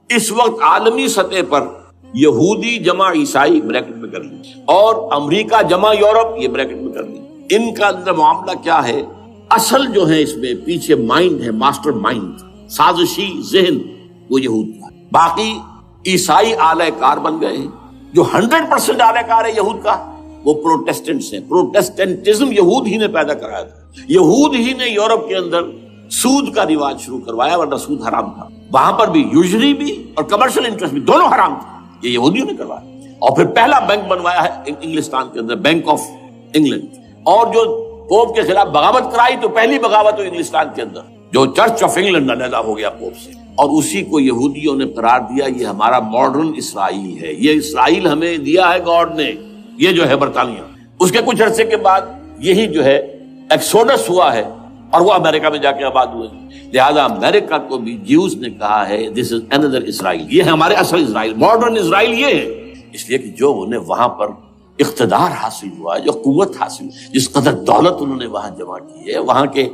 اس وقت عالمی سطح پر یہودی جمع عیسائی بریکٹ میں کر لی اور امریکہ جمع یورپ یہ بریکٹ میں کر لی. ان کا اندر معاملہ کیا ہے؟ اصل جو ہے اس میں پیچھے مائنڈ ہے، ماسٹر مائنڈ، سازشی ذہن وہ یہود کا. باقی عیسائی اعلی کار بن گئے ہیں. جو 100% اعلی کار ہے یہود کا وہ پروٹیسٹنٹس ہیں. پروٹیسٹنٹزم یہود ہی نے پیدا کرایا تھا. یہود ہی نے یورپ کے اندر سود کا رواج شروع کروایا، ورنہ سود حرام تھا. وہاں پر بھی یوزری بھی اور کمرشل انٹرسٹ بھی دونوں حرام تھے. یہ یہودیوں نے کروایا. اور پھر پہلا بینک بنوایا ہے انگلستان کے اندر، بینک آف انگلینڈ. اور جو پوپ کے خلاف بغاوت کرائی تو پہلی بغاوت ہوئی انگلستان کے اندر، جو چرچ آف انگلینڈ علیحدہ ہو گیا پوپ سے. اور اسی کو یہودیوں نے قرار دیا یہ ہمارا ماڈرن اسرائیل ہے. یہ اسرائیل ہمیں دیا ہے گاڈ نے، یہ جو ہے برطانیہ. اس کے کچھ عرصے کے بعد یہی جو ہے ایکسوڈس ہوا ہے اور وہ امریکہ میں جا کے آباد ہوئے. لہذا امریکہ کو بھی جیوز نے کہا ہے دس از اندر اسرائیل، یہ ہے ہمارے اصل اسرائیل، ماڈرن اسرائیل یہ ہے. اس لیے کہ جو انہیں وہاں پر اقتدار حاصل ہوا، جو قوت حاصل، جس قدر دولت انہوں نے وہاں جمع کی ہے، وہاں کے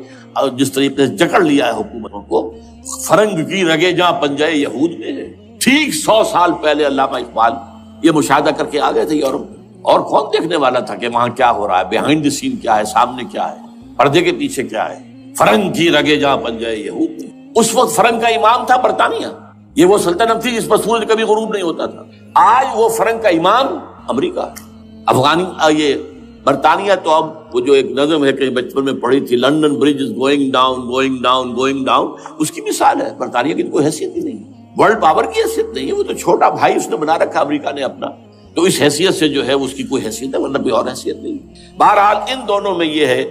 جس طریقے سے جکڑ لیا ہے حکومتوں کو. فرنگ کی رگے جہاں پنجے یہود میں ہے. ٹھیک 100 سال پہلے علامہ اقبال یہ مشاہدہ کر کے آ گئے تھے یورپ میں. اور کون دیکھنے والا تھا کہ وہاں کیا ہو رہا ہے، بیہائنڈ دی سین کیا ہے، سامنے کیا ہے، پردے کے پیچھے کیا ہے. فرنگ کی رگے جہاں پنجے یہود میں. اس وقت فرنگ کا امام تھا برطانیہ. یہ وہ سلطنت تھی جس پر سورج کبھی غروب نہیں ہوتا تھا. آج وہ فرنگ کا امام امریکہ. یہ برطانیہ تو اب وہ جو ایک نظم ہے کہ بچپن میں پڑھی تھی، London bridge is going down going down going down, اس کی مثال ہے. برطانیہ کی کوئی حیثیت ہی نہیں، ورلڈ پاور کی حیثیت نہیں ہے. وہ تو چھوٹا بھائی اس نے بنا رکھا امریکہ نے اپنا. تو اس حیثیت سے جو ہے اس کی کوئی حیثیت ہے، ورنہ کوئی اور حیثیت نہیں. بہرحال ان دونوں میں یہ ہے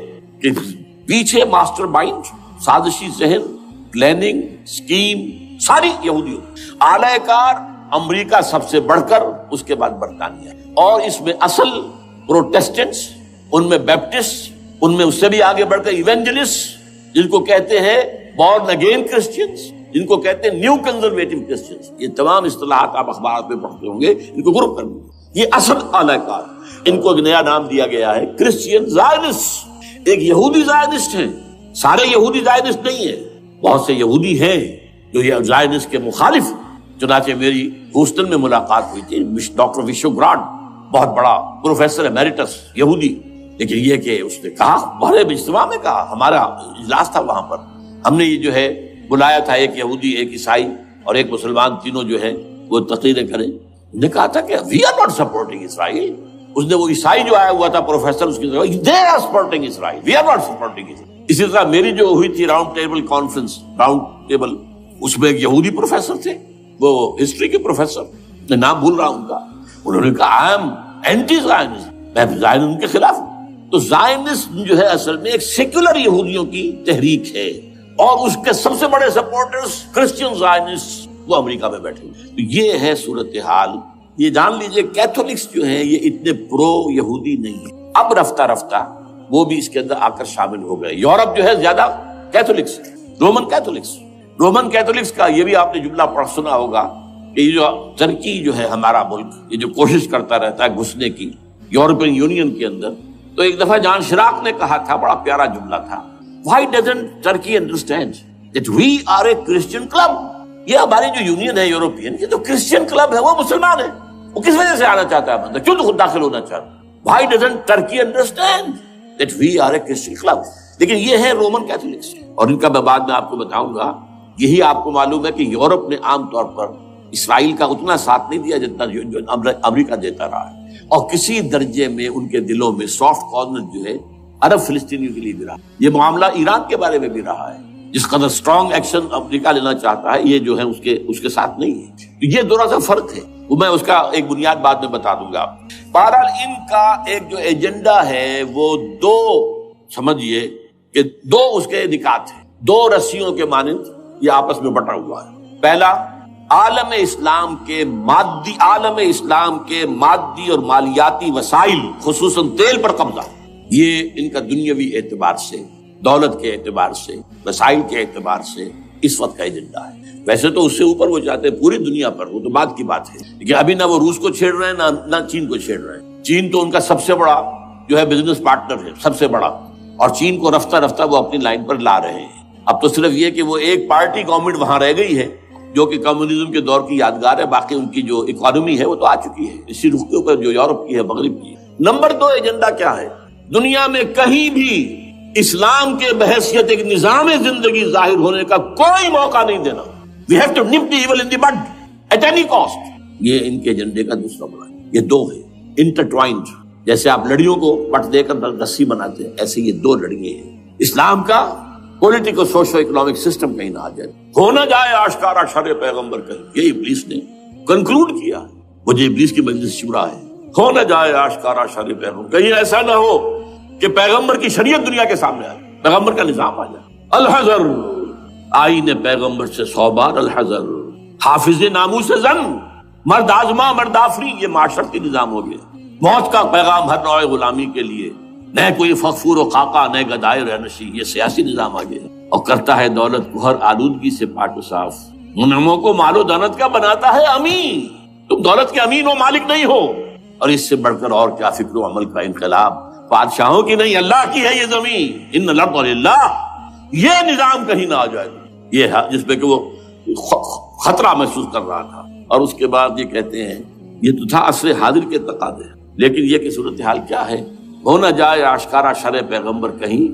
کہ پیچھے ماسٹر مائنڈ، سازشی ذہن، پلاننگ، اسکیم ساری یہودیوں. اعلی کار امریکہ سب سے بڑھ کر، اس کے بعد برطانیہ. اور اس میں اصل پروٹیسٹنٹس، ان میں بیپٹسٹ، ان میں اس سے بھی آگے بڑھ کر ایونجلسٹ، جن کو کہتے ہیں بورن اگین کرسچنز، جن کو کہتے ہیں نیو کنزرویٹو کرسچنز. یہ تمام اصطلاحات آپ اخبارات میں پڑھتے ہوں گے، ان کو گروپ کریں. یہ اصل اعلی کار. ان کو ایک نیا نام دیا گیا ہے کرسچین زائنسٹ. ایک یہودی زائنسٹ ہیں، سارے یہودی زائنسٹ نہیں ہیں. بہت سے یہودی ہیں جو یہ زائنسٹ کے مخالف. چنانچہ میری ہیوسٹن میں ملاقات ہوئی تھی ڈاکٹر وشو گراڈ، بہت بڑا پروفیسر ایمیریٹس یہودی. لیکن یہ کہ اس نے کہا، بڑے اجتماع میں کہا، ہمارا اجلاس تھا وہاں پر، ہم نے یہ جو ہے بلایا تھا ایک یہودی، ایک عیسائی اور ایک مسلمان، تینوں جو ہے وہ تقریریں کریں. نے کہا تھا کہ وی آر ناٹ سپورٹنگ اسرائیل. اس نے وہ عیسائی جو آیا ہوا تھا پروفیسر، اس کی طرف they are supporting Israel, we are not supporting Israel. اسی طرح میری جو ہوئی تھی round table conference, round table, اس میں ایک یہودی پروفیسر تھے، وہ ہسٹری کے پروفیسر، میں نام بھول رہا ہوں ان کا. انہوں نے کہا آئی ایم اینٹی زائنسٹ، میں زائنسٹ کے خلاف ہوں. تو زائنسٹ جو ہے اصل میں ایک سیکولر یہودیوں کی تحریک ہے، اور اس کے سب سے بڑے سپورٹرز کرسچین زائنسٹ وہ امریکہ میں بیٹھے. تو یہ ہے صورتحال. یہ جان لیجئے کیتھولکس جو ہیں یہ اتنے پرو یہودی نہیں ہیں. اب رفتہ رفتہ وہ بھی اس کے اندر آ کر شامل ہو گئے. یورپ جو ہے زیادہ Catholics, Roman Catholics. Roman Catholics کا یہ بھی آپ نے جملہ پڑھ سنا ہوگا کہ یہ جو ترکی جو ہے ہمارا ملک، یہ جو کوشش کرتا رہتا ہے گھسنے کی یورپین یونین کے اندر. تو ایک دفعہ جان شراق نے کہا تھا، بڑا پیارا جملہ تھا، Why doesn't Turkey understand that we are a Christian club؟ یہ ہماری جو یونین ہے یورپین، یہ تو کرسچین کلب ہے، وہ مسلمان ہے. وہ کس وجہ سے آنا چاہتا ہے بندہ؟ کیوں تو خود داخل ہونا چاہتا ہے؟ Why doesn't Turkey understand that we are a Christian club؟ لیکن یہ ہے رومن کیتھولکس، اور ان کا میں بعد میں آپ کو بتاؤں گا. یہی آپ کو معلوم ہے کہ یورپ نے عام طور پر اسرائیل کا اتنا ساتھ نہیں دیا جتنا جو امریکہ دیتا رہا ہے، اور کسی درجے میں ان کے دلوں میں سافٹ کارنر جو ہے عرب فلسطینیوں کے لیے بھی رہا. یہ معاملہ ایران کے بارے میں بھی رہا ہے، جس قدر سٹرونگ ایکشن امریکہ لینا چاہتا ہے، یہ جو ہے اس کے ساتھ نہیں ہے. یہ دونوں کا فرق ہے، وہ میں اس کا ایک بنیاد بعد میں بتا دوں گا. بہرحال ان کا ایک جو ایجنڈا ہے وہ دو، سمجھیے کہ دو اس کے نکات ہیں، دو رسیوں کے مانند یہ آپس میں بٹا ہوا ہے. پہلا، عالم اسلام کے مادی اور مالیاتی وسائل، خصوصاً تیل پر قبضہ. یہ ان کا دنیاوی اعتبار سے، دولت کے اعتبار سے، وسائل کے اعتبار سے اس وقت کا ایجنڈا ہے. ویسے تو اس سے اوپر وہ چاہتے ہیں پوری دنیا پر، وہ تو بات کی بات ہے. لیکن ابھی نہ وہ روس کو چھیڑ رہے ہیں نہ چین کو چھیڑ رہے ہیں. چین تو ان کا سب سے بڑا جو ہے بزنس پارٹنر ہے، سب سے بڑا، اور چین کو رفتہ رفتہ وہ اپنی لائن پر لا رہے ہیں. اب تو صرف یہ کہ وہ ایک پارٹی گورنمنٹ وہاں رہ گئی ہے، جو کہ کمیونزم کے دور کی یادگار ہے. باقی ان کی جو اکانومی ہے وہ تو آ چکی ہے اسی رخ کے اوپر جو یورپ کی ہے، مغرب کی ہے. نمبر 2 ایجنڈا کیا ہے؟ دنیا میں کہیں بھی اسلام کے بحیثیت ایک نظام زندگی ظاہر ہونے کا کوئی موقع نہیں دینا. We have to nip the evil in the bud at any cost. یہ ان کے ایجنڈے کا دوسرا بڑا ہے. یہ 2 ہے انٹرٹوائنڈ. جیسے آپ لڑیوں کو پٹ دے کر رسی بناتے ہیں، ایسے یہ 2 لڑیے ہیں. اسلام کا پولیٹیکل سوشو اکنامک سسٹم کہیں نہ آ جائے، ہو نہ جائے آشکارا شر پیغمبر کہیں. یہ ابلیس نے کنکلوڈ کیا. مجھے ابلیس کی مجلس شورا ہے، ہو نہ جائے آشکارا شر پیغمبر، کہیں ایسا نہ ہو کہ پیغمبر کی شریعت دنیا کے سامنے آئے، پیغمبر کا نظام آ جائے. الحذر، آئین پیغمبر سے 100 بار الحذر. حافظ ناموس زن، مرد آزما مرد آفری، یہ معاشرتی نظام ہو گیا. موت کا پیغام ہر نوع غلامی کے لیے، نہ کوئی فخور و خاکہ نہ گدائے رہنشی، یہ سیاسی نظام آ گیا. اور کرتا ہے دولت کو ہر آلودگی سے پاک و صاف. منعموں کو مال و دولت کا بناتا ہے امین. تم دولت کے امین و مالک نہیں ہو. اور اس سے بڑھ کر اور کیا فکر و عمل کا انقلاب. بادشاہوں کی نہیں، اللہ کی ہے یہ زمین. ان الارض للہ. یہ نظام کہیں نہ آ جائے، یہ جس پہ کہ وہ خطرہ محسوس کر رہا تھا. اور اس کے بعد یہ کہتے ہیں یہ تو تھا عصر حاضر کے تقاضے، لیکن یہ کہ صورتحال کیا ہے؟ ہو نہ جائے آشکارا شرع پیغمبر کہیں.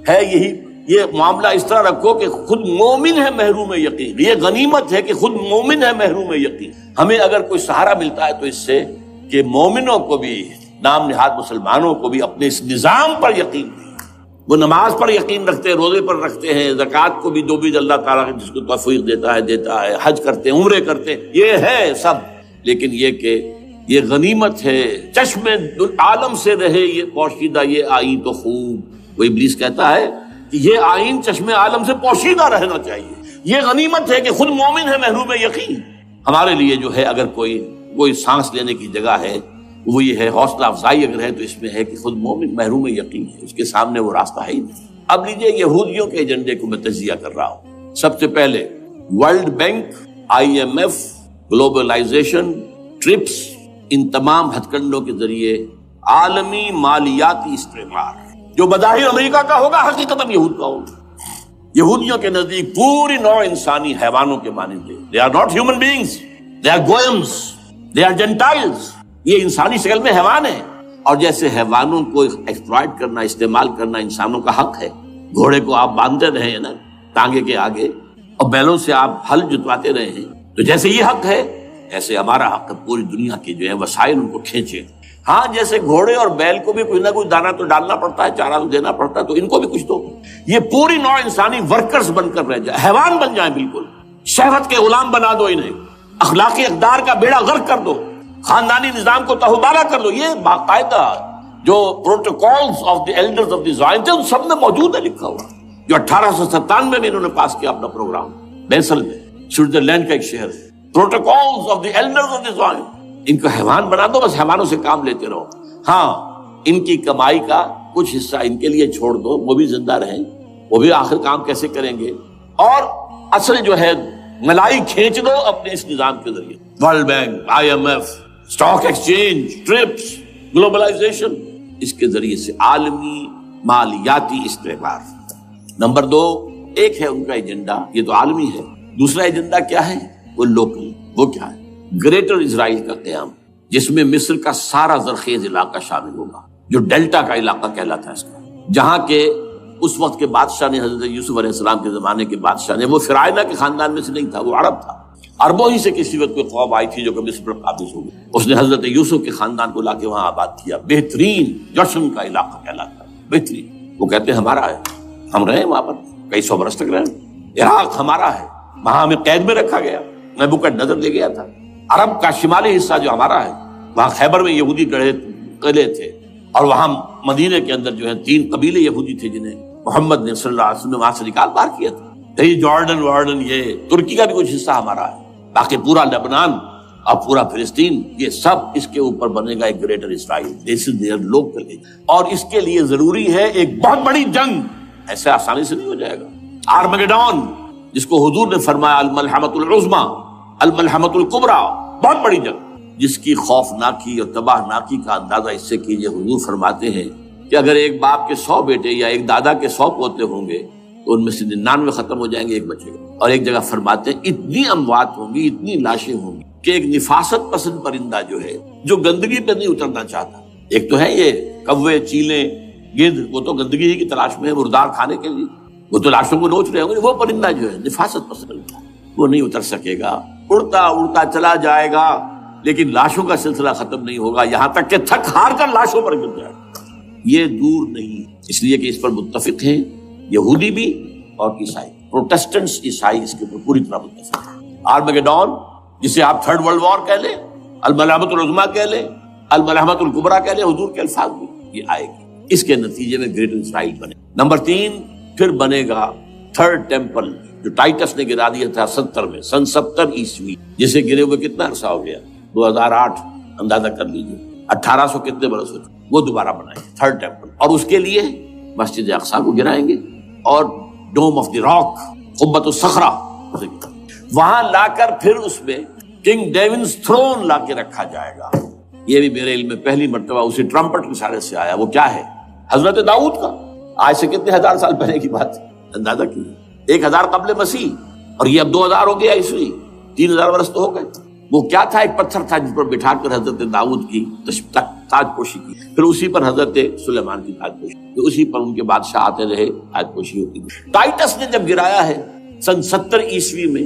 ہے یہی، یہ معاملہ اس طرح رکھو کہ خود مومن ہے محروم یقین. یہ غنیمت ہے کہ خود مومن ہے محروم یقین. ہمیں اگر کوئی سہارا ملتا ہے تو اس سے کہ مومنوں کو بھی، نام نہاد مسلمانوں کو بھی اپنے اس نظام پر یقین نہیں. وہ نماز پر یقین رکھتے ہیں، روزے پر رکھتے ہیں، زکوٰۃ کو بھی دو بھی اللہ تعالیٰ جس کو توفیق دیتا ہے، حج کرتے ہیں، عمرے کرتے ہیں، یہ ہے سب. لیکن یہ کہ یہ غنیمت ہے، چشم عالم سے رہے یہ پوشیدہ یہ آئین تو خوب. وہ ابلیس کہتا ہے کہ یہ آئین چشم عالم سے پوشیدہ رہنا چاہیے. یہ غنیمت ہے کہ خود مومن ہے محروم یقین. ہمارے لیے جو ہے اگر کوئی سانس لینے کی جگہ ہے وہ یہ ہے، حوصلہ افزائی اگر ہے تو اس میں ہے کہ خود مومن محروم یقین ہے، اس کے سامنے وہ راستہ ہے ہی نہیں. اب لیجئے یہودیوں کے ایجنڈے کو میں تجزیہ کر رہا ہوں. سب سے پہلے world bank, IMF، globalisation, TRIPS, ان تمام ہتھ کنڈوں کے ذریعے عالمی مالیاتی استعمار جو بظاہر امریکہ کا ہوگا حقیقتاً یہود کا ہوگا. یہودیوں کے نزدیک پوری نوع انسانی حیوانوں کے مانند ہے. They are not human beings, they are goyams, they are gentiles. یہ انسانی شکل میں حیوان ہے، اور جیسے حیوانوں کو ایکسپلائٹ کرنا، استعمال کرنا انسانوں کا حق ہے. گھوڑے کو آپ باندھتے رہے ہیں نا ٹانگے کے آگے، اور بیلوں سے آپ ہل جتواتے رہے ہیں، تو جیسے یہ حق ہے ایسے ہمارا حق ہے پوری دنیا کے جو ہے وسائل ان کو کھینچے. ہاں جیسے گھوڑے اور بیل کو بھی کوئی نہ کوئی دانہ تو ڈالنا پڑتا ہے، چارہ تو دینا پڑتا ہے، تو ان کو بھی کچھ دو. یہ پوری نوع انسانی ورکرز بن کر رہ جائے، حیوان بن جائیں، بالکل شہوت کے غلام بنا دو انہیں، اخلاقی اقدار کا بیڑا غرق کر دو، خاندانی نظام کو تہوبارہ کر دو. یہ باقاعدہ جو protocols of the elders of دی زائن تھے ان سب میں موجود ہے لکھا ہوا، جو 1897 میں انہوں نے پاس کیا اپنا پروگرام بیسل میں، سوئٹزرلینڈ کا ایک شہر ہے. Protocols of the elders of دی زائن. ان کو حیوان بنا دو، بس حیوانوں سے کام لیتے رہو. ہاں ان کی کمائی کا کچھ حصہ ان کے لیے چھوڑ دو، وہ بھی زندہ رہیں، وہ بھی آخر کام کیسے کریں گے. اور اصل جو ہے ملائی کھینچ دو اپنے اس نظام کے ذریعے. World bank, IMF، stock exchange, TRIPS, globalisation, اس کے ذریعے سے عالمی مالیاتی استعمار. نمبر 2 ایک ہے ان کا ایجنڈا، یہ تو عالمی ہے. دوسرا ایجنڈا کیا ہے؟ وہ لوکل. وہ کیا ہے؟ گریٹر اسرائیل کا قیام، جس میں مصر کا سارا زرخیز علاقہ شامل ہوگا، جو ڈیلٹا کا علاقہ کہلاتا ہے اس کا، جہاں کے اس وقت کے بادشاہ نے، حضرت یوسف علیہ السلام کے زمانے کے بادشاہ نے، وہ فرعونہ کے خاندان میں سے نہیں تھا، وہ عرب تھا. عربوں ہی سے کسی وقت کوئی قوم آئی تھی جو کہ مصر پر قابض ہو گئی. اس نے حضرت یوسف کے خاندان کو لا کے وہاں آباد کیا. بہترین جشن کا علاقہ کہلاتا ہے، بہترین. وہ کہتے ہیں ہمارا ہے، ہم رہے وہاں پر کئی 100 برس تک رہے. عراق ہمارا ہے، وہاں ہمیں قید میں رکھا گیا، نبوکدنضر لے گیا تھا. عرب کا شمالی حصہ جو ہمارا ہے، وہاں خیبر میں یہودی قلعے تھے، اور وہاں مدینے کے اندر جو ہے 3 قبیلے یہودی تھے جنہیں محمد نے صلی اللہ علیہ وسلم نے وہاں سے نکال باہر کیا تھا. یہ جارڈن، یہ ترکی کا بھی کچھ حصہ ہمارا ہے. باقی پورا لبنان اور پورا فلسطین، یہ سب اس کے اوپر بنے گا ایک greater Israel. This is there local. اور اس کے لیے ضروری ہے ایک بہت بڑی جنگ. ایسے آسانی سے نہیں ہو جائے گا. آرمگیڈون، جس کو حضور نے فرمایا الملحمۃ العظمیٰ، الملحمۃ الکبریٰ، بہت بڑی جنگ، جس کی خوفناکی اور تباہ ناکی کا اندازہ اس سے کیجئے. حضور فرماتے ہیں کہ اگر ایک باپ کے 100 بیٹے یا ایک دادا کے 100 پوتے ہوں گے تو ان میں سے 99 ختم ہو جائیں گے، ایک بچے گا۔ اور ایک جگہ فرماتے ہیں اتنی اموات ہوں گی، اتنی لاشیں ہوں گی کہ ایک نفاست پسند پرندہ جو ہے، جو گندگی پہ نہیں اترنا چاہتا، ایک تو ہے یہ کوے، چیلیں، گدھ، وہ تو گندگی ہی کی تلاش میں ہے مردار کھانے کے لیے، وہ تو لاشوں کو نوچ رہے ہوں گے۔ وہ پرندہ جو ہے نفاست پسند پرندہ، وہ نہیں اتر سکے گا، اڑتا اڑتا چلا جائے گا، لیکن لاشوں کا سلسلہ ختم نہیں ہوگا، یہاں تک کہ تھک ہار کر لاشوں پر گر جائے گا۔ یہ دور نہیں، اس لیے کہ اس پر متفق ہیں یہودی بھی اور عیسائی، پروٹسٹنٹس عیسائی اس کے اوپر پوری طرح متفق ہیں۔ آرمیگیڈون، جسے آپ تھرڈ ورلڈ وار کہہ لیں، الملحمۃ العظمیٰ کہہ لیں، الملحمۃ الکبریٰ کہہ لیں، حضور کے الفاظ میں یہ آئے گی۔ اس کے نتیجے میں گریٹ اسرائیل بنے۔ نمبر 3 پھر بنے گا تھرڈ ٹیمپل، جو ٹائٹس نے گرا دیا تھا 70 میں، سن 70 عیسوی، جسے گرے ہوئے کتنا عرصہ ہو گیا، 2008 اندازہ کر لیجیے، 1800 کتنے برس ہو چکے۔ وہ دوبارہ بنائیں گے تھرڈ ٹیمپل، اور اس کے لیے مسجد اقصیٰ کو گرائیں گے اور ڈوم آف دی راک، قبۃ الصخرہ، وہاں لا کر پھر اس میں کنگ ڈیونز تھرون لا کے رکھا جائے گا۔ یہ بھی میرے علم میں پہلی مرتبہ اسی ٹرمپٹ کے اشارے سے آیا۔ وہ کیا ہے؟ حضرت داؤد کا، آج سے کتنے ہزار سال پہلے کی بات، اندازہ کیجیے، 1000 قبل مسیح، اور یہ اب 2000 ہو گیا عیسوی، 3000 برس تو ہو گئے۔ وہ کیا تھا؟ ایک پتھر تھا جس پر بٹھا کر حضرت داؤد کی تاج پوشی کی، پھر اسی پر حضرت سلیمان کی تاج پوشی، پھر اسی پر ان کے بادشاہ آتے رہے، تاج پوشی ہوتی تھی۔ ٹائٹس نے جب گرایا ہے سن 70 عیسوی میں،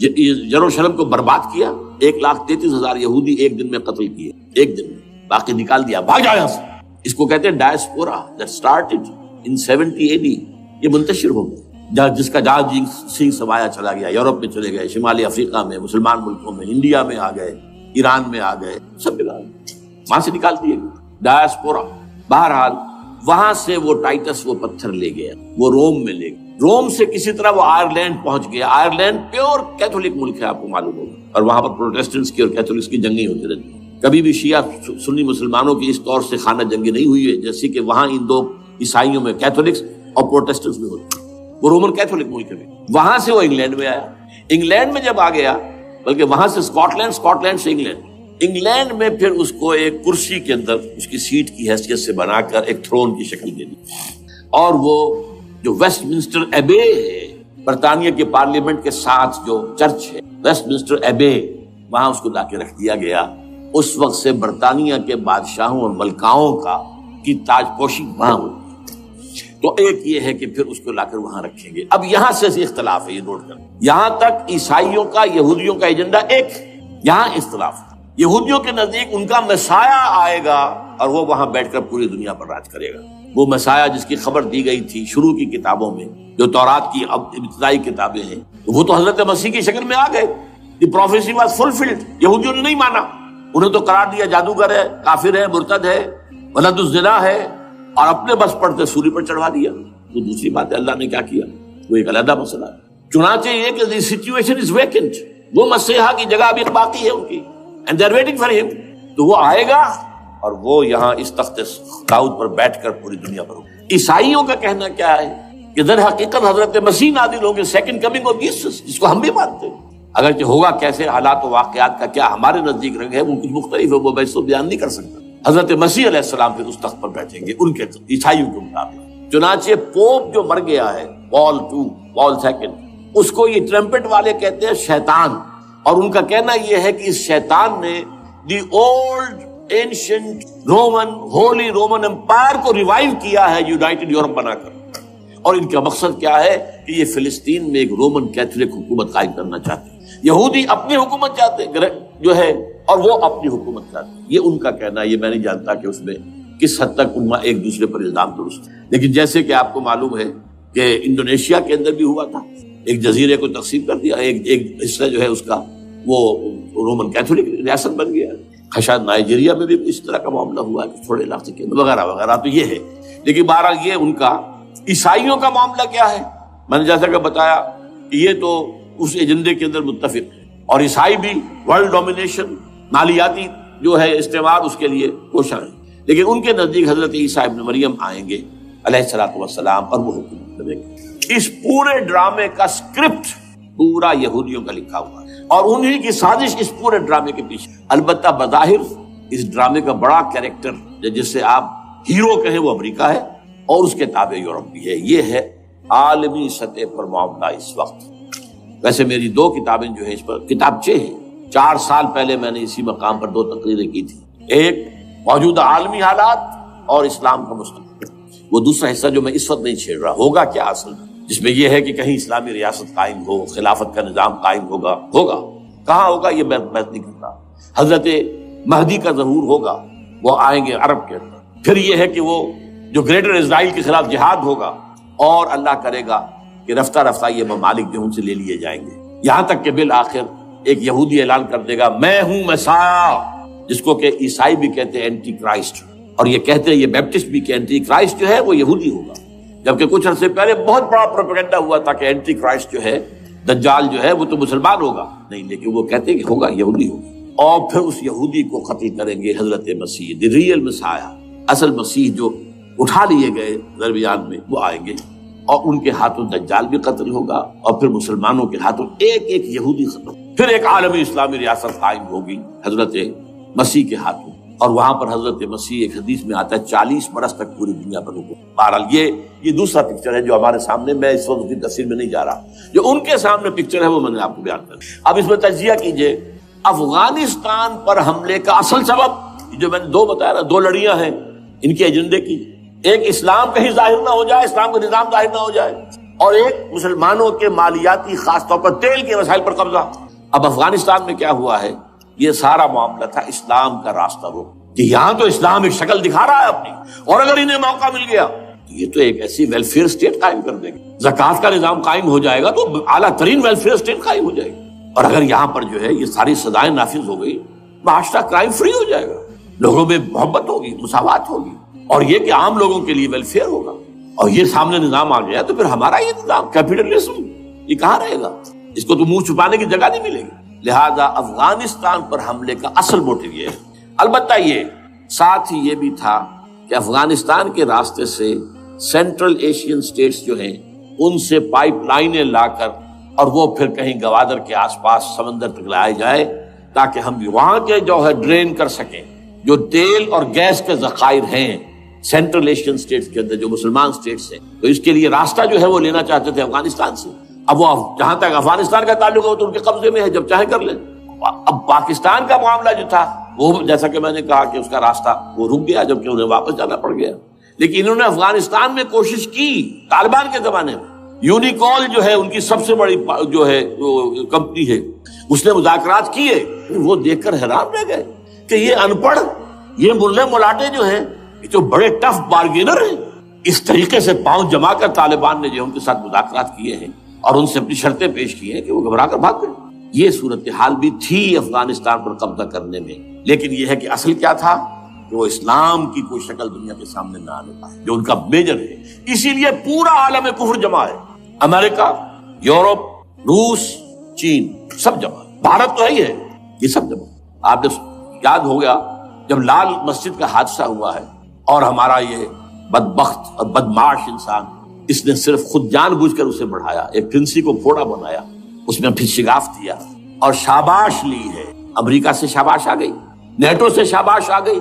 یروشلم کو برباد کیا، 1,33,000 یہودی ایک دن میں قتل کیے، ایک دن میں، باقی نکال دیا، بھاگ جاؤ یہاں سے۔ اس کو کہتے ہیں diaspora, that started in 70 AD، یہ منتشر ہو گیا، جس کا جہاز سنگھ سمایا چلا گیا، یورپ میں چلے گئے، شمالی افریقہ میں، مسلمان ملکوں میں، انڈیا میں آ گئے، ایران میں آ گئے، سب جگہ وہاں سے نکال دیے گئے، ڈائسپورا۔ بہرحال وہاں سے وہ ٹائٹس وہ پتھر لے گیا، وہ روم میں لے گیا، روم سے کسی طرح وہ آئرلینڈ پہنچ گیا۔ آئرلینڈ پیور کیتھولک ملک ہے، آپ کو معلوم ہوگا، اور وہاں پر پروٹیسٹنٹس کی اور کیتھولکس کی جنگیں ہوتی رہتی ہیں۔ کبھی بھی شیعہ سنی مسلمانوں کی اس طور سے خانہ جنگی نہیں ہوئی ہے جیسے کہ وہاں ان دو عیسائیوں میں، کیتھولکس اور پروٹیسٹنٹس میں ہوتی ہے۔ وہ رومن کیتھولک ملک میں، وہاں سے وہ انگلینڈ میں آیا۔ انگلینڈ میں جب آ گیا، بلکہ وہاں سے اسکاٹ لینڈ سے انگلینڈ میں پھر اس کو ایک کرسی کے اندر اس کی سیٹ کی حیثیت سے بنا کر ایک تھرون کی شکل دے دی، اور وہ جو ویسٹ منسٹر ایبے ہے، برطانیہ کے پارلیمنٹ کے ساتھ جو چرچ ہے، ویسٹ منسٹر ایبے، وہاں اس کو لا کے رکھ دیا گیا۔ اس وقت سے برطانیہ کے بادشاہوں اور ملکاؤں کی تاج پوشی وہاں ہوئی۔ تو ایک یہ ہے کہ پھر اس کو لا کر وہاں رکھیں گے۔ اب یہاں سے اختلاف ہے، یہ نوٹ کریں، یہاں تک عیسائیوں کا، یہودیوں کا ایجنڈا ایک، یہاں اختلاف۔ یہودیوں کے نزدیک ان کا مسیح آئے گا اور وہ وہاں بیٹھ کر پوری دنیا پر راج کرے گا۔ وہ مسیح جس کی خبر دی گئی تھی شروع کی کتابوں میں، جو تورات کی ابتدائی کتابیں ہیں، وہ تو حضرت مسیح کی شکل میں آ گئے۔ دی پروفیسی واز فلفلڈ۔ یہودیوں نے نہیں مانا، انہیں تو قرار دیا جادوگر ہے، کافر ہے، مرتد ہے، ولد الزنا ہے، اور اپنے بس پڑتے سولی پر چڑھوا دیا۔ وہ دوسری بات ہے، اللہ نے کیا کیا، وہ ایک علیحدہ مسئلہ ہے۔ چنانچہ یہ کہ the situation is vacant، وہ مسیحا کی جگہ ابھی باقی ہے ان کی، and they are waiting for him۔ تو وہ آئے گا اور وہ یہاں اس تخت داؤد پر بیٹھ کر پوری دنیا پر ہوگا۔ عیسائیوں کا کہنا کیا ہے کہ در حقیقت حضرت مسیح نازل ہوں گے، سیکنڈ کمنگ آف جیسس، جس کو ہم بھی مانتے ہیں، اگرچہ ہوگا کیسے، حالات و واقعات کا کیا ہمارے نزدیک رنگ ہے وہ کچھ مختلف ہے، وہ میں اس کو بیان نہیں کر سکتا۔ حضرت مسیح علیہ السلام پھر اس تخت پر بیٹھیں گے ان کے عیسائیوں کے مطابق۔ چنانچہ پوپ جو مر گیا ہے، پال سیکنڈ، اس کو یہ ٹرمپٹ والے کہتے ہیں شیطان، اور ان کا کہنا یہ ہے کہ اس شیطان نے the old ancient Roman holy Roman empire کو ریوائیو کیا ہے یونائٹڈ یورپ بنا کر، اور ان کا مقصد کیا ہے کہ یہ فلسطین میں ایک رومن کیتھولک حکومت قائم کرنا چاہتے ہیں۔ یہودی اپنی حکومت چاہتے جو ہے، اور وہ اپنی حکومت چاہتے ہیں، یہ ان کا کہنا ہے۔ یہ میں نہیں جانتا کہ اس میں کس حد تک ان ایک دوسرے پر الزام درست ہے، لیکن جیسے کہ آپ کو معلوم ہے کہ انڈونیشیا کے اندر بھی ہوا تھا، ایک جزیرے کو تقسیم کر دیا، ایک حصہ جو ہے اس کا وہ رومن کیتھولک ریاست بن گیا۔ شاید نائجیریا میں بھی اس طرح کا معاملہ ہوا ہے تھوڑے علاقے کے اندر، وغیرہ وغیرہ۔ تو یہ ہے، لیکن بہرحال یہ ان کا۔ عیسائیوں کا معاملہ کیا ہے؟ میں نے جیسا کہ بتایا کہ یہ تو اس ایجنڈے کے اندر متفق ہے، اور عیسائی بھی ورلڈ ڈومینیشن، مالیاتی جو ہے استعمار، اس کے لیے کوشاں ہیں، لیکن ان کے نزدیک حضرت عیسیٰ ابن مریم آئیں گے علیہ الصلوۃ والسلام، اور وہ حکومت کریں گے۔ اس پورے ڈرامے کا اسکرپٹ پورا یہودیوں کا لکھا ہوا ہے، اور انہی کی سازش اس پورے ڈرامے کے پیچھے۔ البتہ بظاہر اس ڈرامے کا بڑا کیریکٹر جس سے آپ ہیرو کہیں وہ امریکہ ہے، اور اس کے تابع یورپ بھی ہے۔ یہ ہے عالمی سطح پر معاملہ اس وقت. ویسے میری 2 کتابیں جو ہیں اس پر کتابچے ہیں. 4 سال پہلے میں نے اسی مقام پر 2 تقریریں کی تھی. ایک موجودہ عالمی حالات اور اسلام کا مستقبل. وہ دوسرا حصہ جو میں اس وقت نہیں چھیڑ رہا، ہوگا کیا اصل میں، جس میں یہ ہے کہ کہیں اسلامی ریاست قائم ہو، خلافت کا نظام قائم ہوگا کہاں ہوگا یہ میں بحث نہیں کرتا. حضرت مہدی کا ظہور ہوگا، وہ آئیں گے عرب کے اندر. پھر یہ ہے کہ وہ جو گریٹر اسرائیل کے خلاف جہاد ہوگا، اور اللہ کرے گا کہ رفتہ رفتہ یہ ممالک جو ان سے لے لیے جائیں گے، یہاں تک کہ بالآخر ایک یہودی اعلان کر دے گا میں ہوں مسیح، جس کو کہ عیسائی بھی کہتے ہیں اینٹی کرائسٹ، اور یہ کہتے ہیں یہ بیپٹسٹ بھی کہ اینٹی کرائسٹ جو ہے وہ یہودی ہوگا. جبکہ کچھ عرصے پہلے بہت بڑا پروپیگنڈا ہوا تھا کہ اینٹی کرائسٹ جو ہے، دجال جو ہے، وہ تو مسلمان ہوگا نہیں، لیکن وہ کہتے ہیں کہ ہوگا یہودی ہوگا. اور پھر اس یہودی کو قتل کریں گے حضرت مسیح، دی ریئل مسیح، اصل مسیح جو اٹھا لیے گئے درمیان میں، وہ آئیں گے اور ان کے ہاتھوں دجال بھی قتل ہوگا، اور پھر مسلمانوں کے ہاتھوں ایک یہودی ختم. پھر ایک عالمی اسلامی ریاست قائم ہوگی حضرت مسیح کے ہاتھوں، اور وہاں پر حضرت مسیح، ایک حدیث میں آتا ہے 40 برس تک پوری دنیا پر حکم. بہرحال یہ دوسرا پکچر ہے جو ہمارے سامنے، میں اس وقت کی تفصیل میں نہیں جا رہا. جو ان کے سامنے پکچر ہے وہ میں نے آپ کو بیان کر دیا. اب اس میں تجزیہ کیجئے افغانستان پر حملے کا اصل سبب جو میں نے 2 بتایا نا، 2 لڑیاں ہیں ان کے ایجنڈے کی. ایک اسلام کہیں ظاہر نہ ہو جائے، اسلام کا نظام ظاہر نہ ہو جائے، اور ایک مسلمانوں کے مالیاتی خاص طور پر تیل کے وسائل پر قبضہ. اب افغانستان میں کیا ہوا ہے، یہ سارا معاملہ تھا اسلام کا راستہ روک، کہ یہاں تو اسلام ایک شکل دکھا رہا ہے اپنی، اور اگر انہیں موقع مل گیا تو یہ تو ایک ایسی ویلفیئر اسٹیٹ قائم کر دیں گے. زکوٰۃ کا نظام قائم ہو جائے گا تو اعلیٰ ترین ویلفیئر اسٹیٹ قائم ہو جائے گی. اور اگر یہاں پر جو ہے یہ ساری سزائیں نافذ ہو گئی، معاشرہ کرائم فری ہو جائے گا، لوگوں میں محبت ہوگی، مساوات ہوگی، اور یہ کہ عام لوگوں کے لیے ویلفیئر ہوگا. اور یہ سامنے نظام آ گیا تو پھر ہمارا یہ نظام کیپٹلزم یہ کہاں رہے گا؟ اس کو تو منہ چھپانے کی جگہ نہیں ملے گی. لہذا افغانستان پر حملے کا اصل موٹیو یہ ہے. البتہ یہ ساتھ ہی یہ بھی تھا کہ افغانستان کے راستے سے سینٹرل ایشین سٹیٹس جو ہیں ان سے پائپ لائنیں لا کر، اور وہ پھر کہیں گوادر کے آس پاس سمندر تک لائے جائے، تاکہ ہم وہاں کے جو ہے ڈرین کر سکیں جو تیل اور گیس کے ذخائر ہیں سینٹرل ایشین سٹیٹس کے اندر جو مسلمان سٹیٹس ہیں. تو اس کے لیے راستہ جو ہے وہ لینا چاہتے تھے افغانستان سے. اب وہ جہاں تک افغانستان کا تعلق ہے وہ تو ان کے قبضے میں ہے، جب چاہے کر لیں. اب پاکستان کا معاملہ جو تھا وہ جیسا کہ میں نے کہا کہ اس کا راستہ وہ رک گیا، جبکہ انہیں واپس جانا پڑ گیا. لیکن انہوں نے افغانستان میں کوشش کی طالبان کے زمانے میں. یونیکول جو ہے ان کی سب سے بڑی جو ہے کمپنی ہے، اس نے مذاکرات کیے. وہ دیکھ کر حیران رہ گئے کہ یہ ان پڑھ، یہ ملے ملاٹے جو ہیں یہ تو بڑے ٹف بارگینر ہیں. اس طریقے سے پاؤں جما کر طالبان نے جو ان کے ساتھ مذاکرات کیے ہیں اور ان سے اپنی شرطیں پیش کی ہیں کہ وہ گھبرا کر بھاگ گئے. یہ صورتحال بھی تھی افغانستان پر قبضہ کرنے میں. لیکن یہ ہے کہ اصل کیا تھا کہ وہ اسلام کی کوئی شکل دنیا کے سامنے نہ آنے پائے، جو ان کا میجر ہے. اسی لیے پورا عالم کفر جمع ہے، امریکہ، یورپ، روس، چین، سب جمع ہے. بھارت تو ہے ہی ہے، یہ سب جمع. آپ نے یاد ہو گیا جب لال مسجد کا حادثہ ہوا ہے اور ہمارا یہ بدبخت اور بدمعاش انسان، اس نے صرف خود جان بوجھ کر اسے بڑھایا، ایک پھنسی کو پھوڑا بنایا، اس میں پھر شگاف دیا اور شاباش لی ہے. امریکہ سے شاباش آ گئی، نیٹو سے شاباش آ گئی،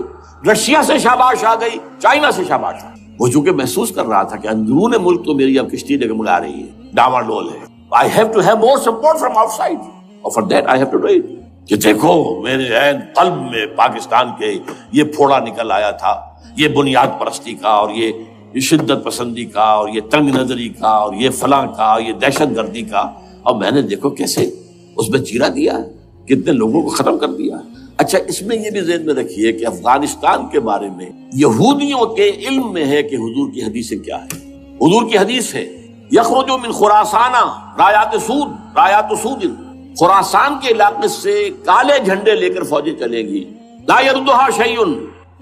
رشیا سے شاباش آ گئی، چائنا سے شاباش آ گئی. وہ چونکہ محسوس کر رہا تھا کہ اندرون ملک تو میری اب کشتی ڈگمگا رہی ہے، ڈاواں ڈول ہے. I have to have more support from outside. اور for that I have to do it. کہ دیکھو میرے عین قلب میں پاکستان کے یہ پھوڑا نکل آیا تھا، یہ بنیاد پرستی کا اور یہ شدت پسندی کا اور یہ تنگ نظری کا اور یہ فلاں کا، یہ دہشت گردی کا، اور میں نے دیکھو کیسے اس میں چیرا دیا ہے، کتنے لوگوں کو ختم کر دیا. اچھا، اس میں یہ بھی ذہن میں رکھیے کہ افغانستان کے بارے میں یہودیوں کے علم میں ہے کہ حضور کی حدیثیں کیا ہے. حضور کی حدیث ہے یخرج من خراسانہ رایات سود، خراسان کے علاقے سے کالے جھنڈے لے کر فوجیں چلیں گی. لا یردھا شیء،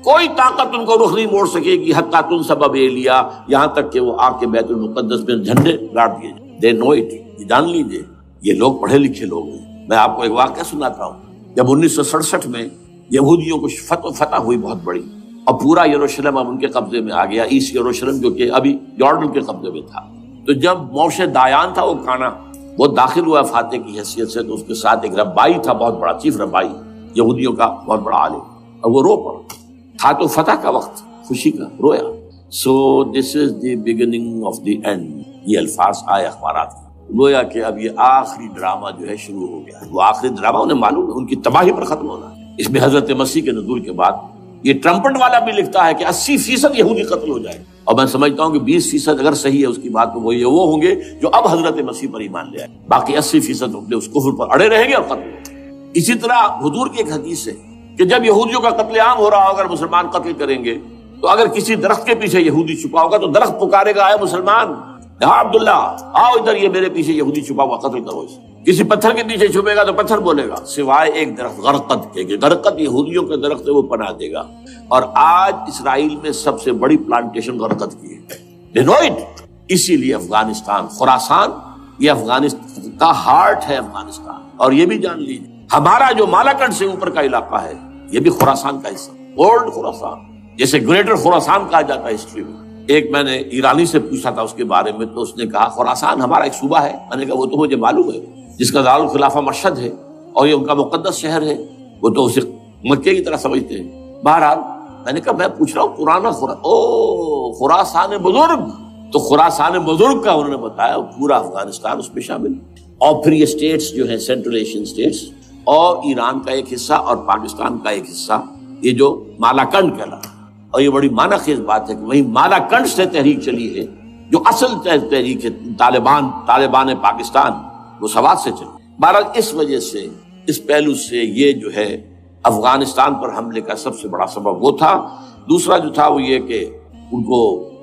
کوئی طاقت ان کو رخ نہیں موڑ سکے گی. حتیٰ تنصب بإیلیا، یہاں تک کہ وہ آ کے بیت المقدس میں جھنڈے گاڑ دیے جائیں. دے نو اٹ، یہ جان لیجیے یہ لوگ پڑھے لکھے لوگ ہیں. میں آپ کو ایک واقعہ سناتا ہوں. جب 1967 میں یہودیوں کو فتح ہوئی بہت بڑی، اور پورا یروشلم اب ان کے قبضے میں آ گیا، ایسٹ یروشلم جو کہ ابھی جارڈن کے قبضے میں تھا. تو جب موشے دایان تھا وہ کانا، وہ داخل ہوا فاتح کی حیثیت سے، تو اس کے ساتھ ایک ربائی تھا بہت بڑا، چیف ربائی یہودیوں کا بہت بڑا عالم، اور وہ رو پڑا. تھا تو فتح کا وقت، خوشی کا، رویا. So this is the beginning of the end. یہ الفاظ آئے اخبارات میں، گویا کہ اب یہ آخری ڈرامہ جو ہے شروع ہو گیا. وہ آخری ڈرامہ انہیں معلوم ہے ان کی تباہی پر ختم ہونا ہے. اس میں حضرت مسیح کے نزول کے بعد یہ ٹرمپٹ والا بھی لکھتا ہے کہ 80% یہودی قتل ہو جائے، اور میں سمجھتا ہوں کہ 20% اگر صحیح ہے اس کی بات تو وہ ہوں گے جو اب حضرت مسیح پر ایمان لے آئے، باقی 80% اپنے اس کفر پر اڑے رہیں گے اور قتل ہوں گے. اسی طرح حضور کی ایک حدیث ہے کہ جب یہودیوں کا قتل عام ہو رہا ہوگا، مسلمان قتل کریں گے، تو اگر کسی درخت کے پیچھے یہودی چھپا ہوگا تو درخت پکارے گا، اے مسلمان، ہاں عبداللہ آؤ ادھر، یہ میرے پیچھے یہودی چھپا ہوا، قتل کرو اسے. کسی پتھر کے پیچھے چھپے گا تو پتھر بولے گا، سوائے ایک درخت غرقد کے، کہ غرقد یہودیوں کے درخت ہے، وہ پناہ دے گا. اور آج اسرائیل میں سب سے بڑی پلانٹیشن غرقد کی ہے. They know it. اسی لیے افغانستان، خراسان، یہ افغانستان کا ہارٹ ہے افغانستان. اور یہ بھی جان لیجیے ہمارا جو مالاکنڈ سے اوپر کا علاقہ ہے یہ بھی خراسان کا حصہ، اولڈ خراسان، جیسے گریٹر خراسان کہا جاتا ہے ہسٹری میں. ایک میں نے ایرانی سے پوچھا تھا اس کے بارے میں، تو اس نے کہا خراسان ہمارا ایک صوبہ ہے. میں نے کہا وہ تو مجھے معلوم ہے، جس کا دارالخلافہ مشہد ہے اور یہ ان کا مقدس شہر ہے، وہ تو اسے مکے کی طرح سمجھتے ہیں. بہرحال میں نے کہا میں پوچھ رہا ہوں پرانا خراسان بزرگ، تو خراسان بزرگ کا انہوں نے بتایا پورا افغانستان اس میں شامل. اور پھر یہ اسٹیٹس جو ہیں سینٹرل ایشین اسٹیٹس، اور ایران کا ایک حصہ اور پاکستان کا ایک حصہ، یہ جو مالاکنڈ کہلاتا ہے. اور یہ بڑی معنی خیز بات ہے کہ وہی مالاکنڈ سے تحریک چلی ہے جو اصل تحریک ہے طالبان پاکستان، وہ سوات سے چلی. بہرحال اس وجہ سے، اس پہلو سے یہ جو ہے افغانستان پر حملے کا سب سے بڑا سبب وہ تھا. دوسرا جو تھا وہ یہ کہ ان کو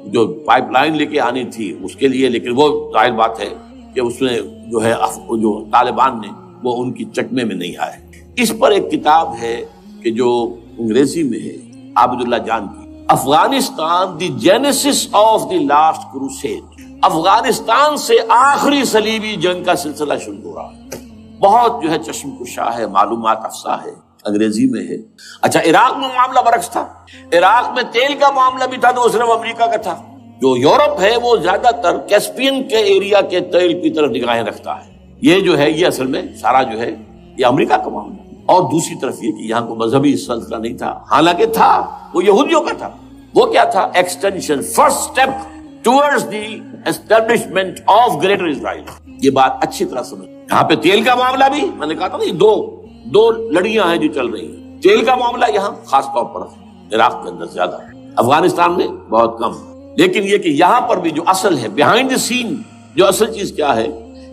جو پائپ لائن لے کے آنی تھی اس کے لیے، لیکن وہ ظاہر بات ہے کہ اس میں جو ہے جو طالبان نے وہ ان کی چکمے میں نہیں آئے. اس پر ایک کتاب ہے کہ جو انگریزی میں ہے عابد اللہ جان کی، Afghanistan the genesis of the last crusade. Afghanistan سے آخری صلیبی جنگ کا سلسلہ شروع ہو رہا ہے. بہت جو ہے چشم کشا ہے، معلومات افزا ہے، انگریزی میں ہے. اچھا عراق میں معاملہ برعکس تھا. عراق میں تیل کا معاملہ بھی تھا تو وہ صرف امریکہ کا تھا. جو یورپ ہے وہ زیادہ تر کیسپین کے ایریا کے تیل کی طرف نگاہیں رکھتا ہے. یہ جو ہے یہ اصل میں سارا جو ہے یہ امریکہ کا معاملہ. اور دوسری طرف یہ کہ یہاں کو مذہبی سلسلہ نہیں تھا، حالانکہ تھا، وہ یہودیوں کا تھا. وہ کیا تھا؟ Extension, first step towards the establishment of greater Israel. یہ بات اچھی طرح سمجھ. یہاں پہ تیل کا معاملہ بھی میں نے کہا تھا نا، دو لڑیاں ہیں جو چل رہی ہیں. تیل کا معاملہ یہاں خاص طور پر عراق کے اندر زیادہ، افغانستان میں بہت کم. لیکن یہ کہ یہاں پر بھی جو اصل ہے بیہائنڈ دی سین، جو اصل چیز کیا ہے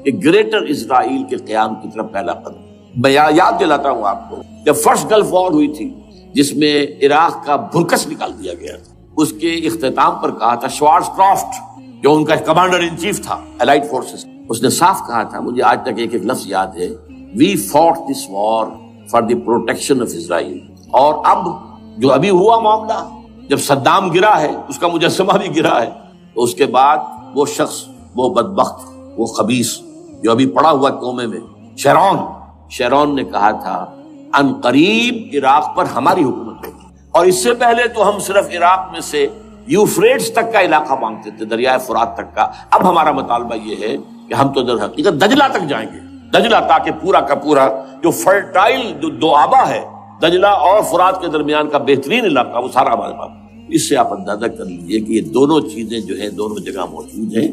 کہ گریٹر اسرائیل کے قیام کی طرف پہلا قدم. میں یاد دلاتا ہوں آپ کو، جب فرسٹ گلف وار ہوئی تھی جس میں عراق کا بھرکس نکال دیا گیا تھا، اس کے اختتام پر کہا تھا شوارٹز کرافٹ جو ان کا کمانڈر ان چیف تھا الائڈ فورسز، اس نے صاف کہا تھا، مجھے آج تک ایک لفظ یاد ہے، we fought this war for the protection of Israel. اور اب جو ابھی ہوا معاملہ، جب صدام گرا ہے، اس کا مجسمہ بھی گرا ہے، تو اس کے بعد وہ شخص، وہ بدبخت، وہ خبیث جو ابھی پڑا ہوا کومے میں، شیرون نے کہا تھا ان قریب عراق پر ہماری حکومت ہوگی. اور اس سے پہلے تو ہم صرف عراق میں سے یوفریٹس تک کا علاقہ مانگتے تھے، دریائے فرات تک کا. اب ہمارا مطالبہ یہ ہے کہ ہم تو در حقیقت دجلہ تک جائیں گے، دجلہ، تاکہ پورا کا پورا جو فرٹائل جو دو آبا ہے دجلہ اور فرات کے درمیان کا بہترین علاقہ، وہ سارا ہمارے پاس. اس سے آپ اندازہ کر لیجیے کہ یہ دونوں چیزیں جو ہیں دونوں جگہ موجود ہیں.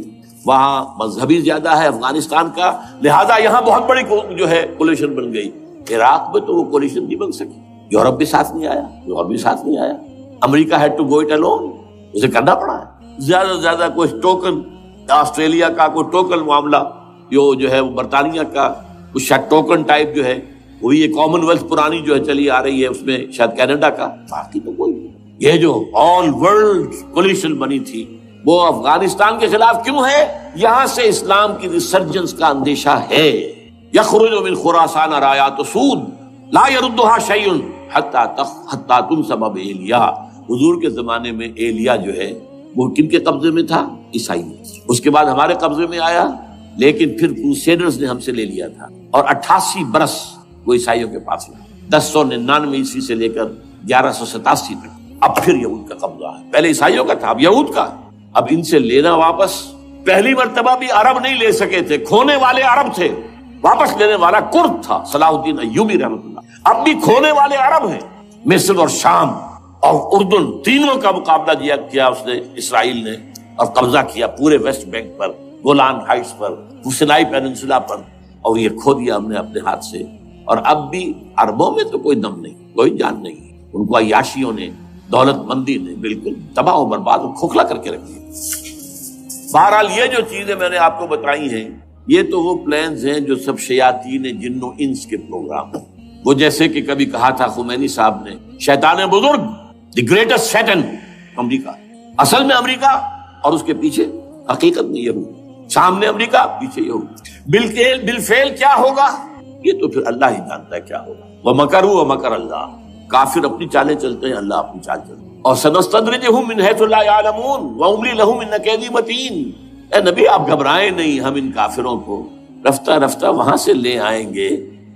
وہاں مذہبی زیادہ ہے افغانستان کا، لہذا یہاں بہت بڑی جو ہے کولیشن بن گئی. عراق میں تو وہ کولیشن نہیں بن سکی. یورپ بھی ساتھ نہیں آیا، America had to go it alone, اسے کرنا پڑا ہے. زیادہ سے زیادہ کوئی ٹوکن، آسٹریلیا کا کوئی ٹوکن معاملہ جو ہے وہ برطانیہ کا کچھ شاید ٹوکن ٹائپ جو ہے وہی یہ کامن ویلتھ پرانی جو ہے چلی آ رہی ہے، اس میں شاید کینیڈا کا، باقی تو کوئی نہیں. یہ جو آل ورلڈ کولیشن بنی تھی وہ افغانستان کے خلاف کیوں ہے؟ یہاں سے اسلام کی ریسرجنس کا اندیشہ ہے. یخرج من خراسان رایات سود لا يردها شیء حتی تنصب بإیلیا. حضور کے زمانے میں ایلیا جو ہے وہ کن کے قبضے میں تھا؟ عیسائی. اس کے بعد ہمارے قبضے میں آیا، لیکن پھر کروسیڈرز نے ہم سے لے لیا تھا، اور 88 برس وہ عیسائیوں کے پاس ہے، 1099 عیسوی سے لے کر 1187 تک. اب پھر یہود کا قبضہ ہے. پہلے عیسائیوں کا تھا، اب یہود کا. اب ان سے لینا واپس، پہلی مرتبہ بھی عرب نہیں لے سکے تھے، کھونے والے عرب تھے، واپس لینے والا کرد تھا صلاح الدین ایوبی رحمۃ اللہ. اب بھی کھونے والے عرب ہیں، مصر اور شام اور اردن، تینوں کا مقابلہ کیا اس نے، اسرائیل نے، اور قبضہ کیا پورے ویسٹ بینک پر، گولان ہائٹس پر، سینائی پیننسولا پر، اور یہ کھو دیا ہم نے اپنے ہاتھ سے. اور اب بھی عربوں میں تو کوئی دم نہیں، کوئی جان نہیں، ان کو عیاشیوں نے، دولت مندی نے بالکل تباہ و برباد اور کھوکھلا کر کے رکھ دیا. بہرحال یہ جو چیزیں میں نے آپ کو بتائی ہیں، یہ تو وہ پلانز ہیں جو سب شیاطین جن و انس کے پروگرام ہیں. وہ جیسے کہ کبھی کہا تھا خمینی صاحب نے، شیطان بزرگ، دی گریٹسٹ سیٹن، امریکہ. اصل میں امریکہ، اور اس کے پیچھے حقیقت میں یہود، سامنے امریکہ، پیچھے یہود. بالفعل کیا ہوگا یہ تو پھر اللہ ہی جانتا ہے کیا ہوگا. وَمَكَرُوا وَمَكَرَ اللَّهُ، کافر اپنی چالیں چلتے ہیں، اللہ اپنی چال چلتے ہیں. اور سَنَسْتَدْرِجُهُم مِّنْ حَيْثُ لَا يَعْلَمُونَ وَأُمْلِي لَهُمْ إِنَّ كَيْدِي مَتِينٌ. اے نبی آپ گھبرائیں نہیں، ہم ان کافروں کو رفتہ رفتہ وہاں سے لے آئیں گے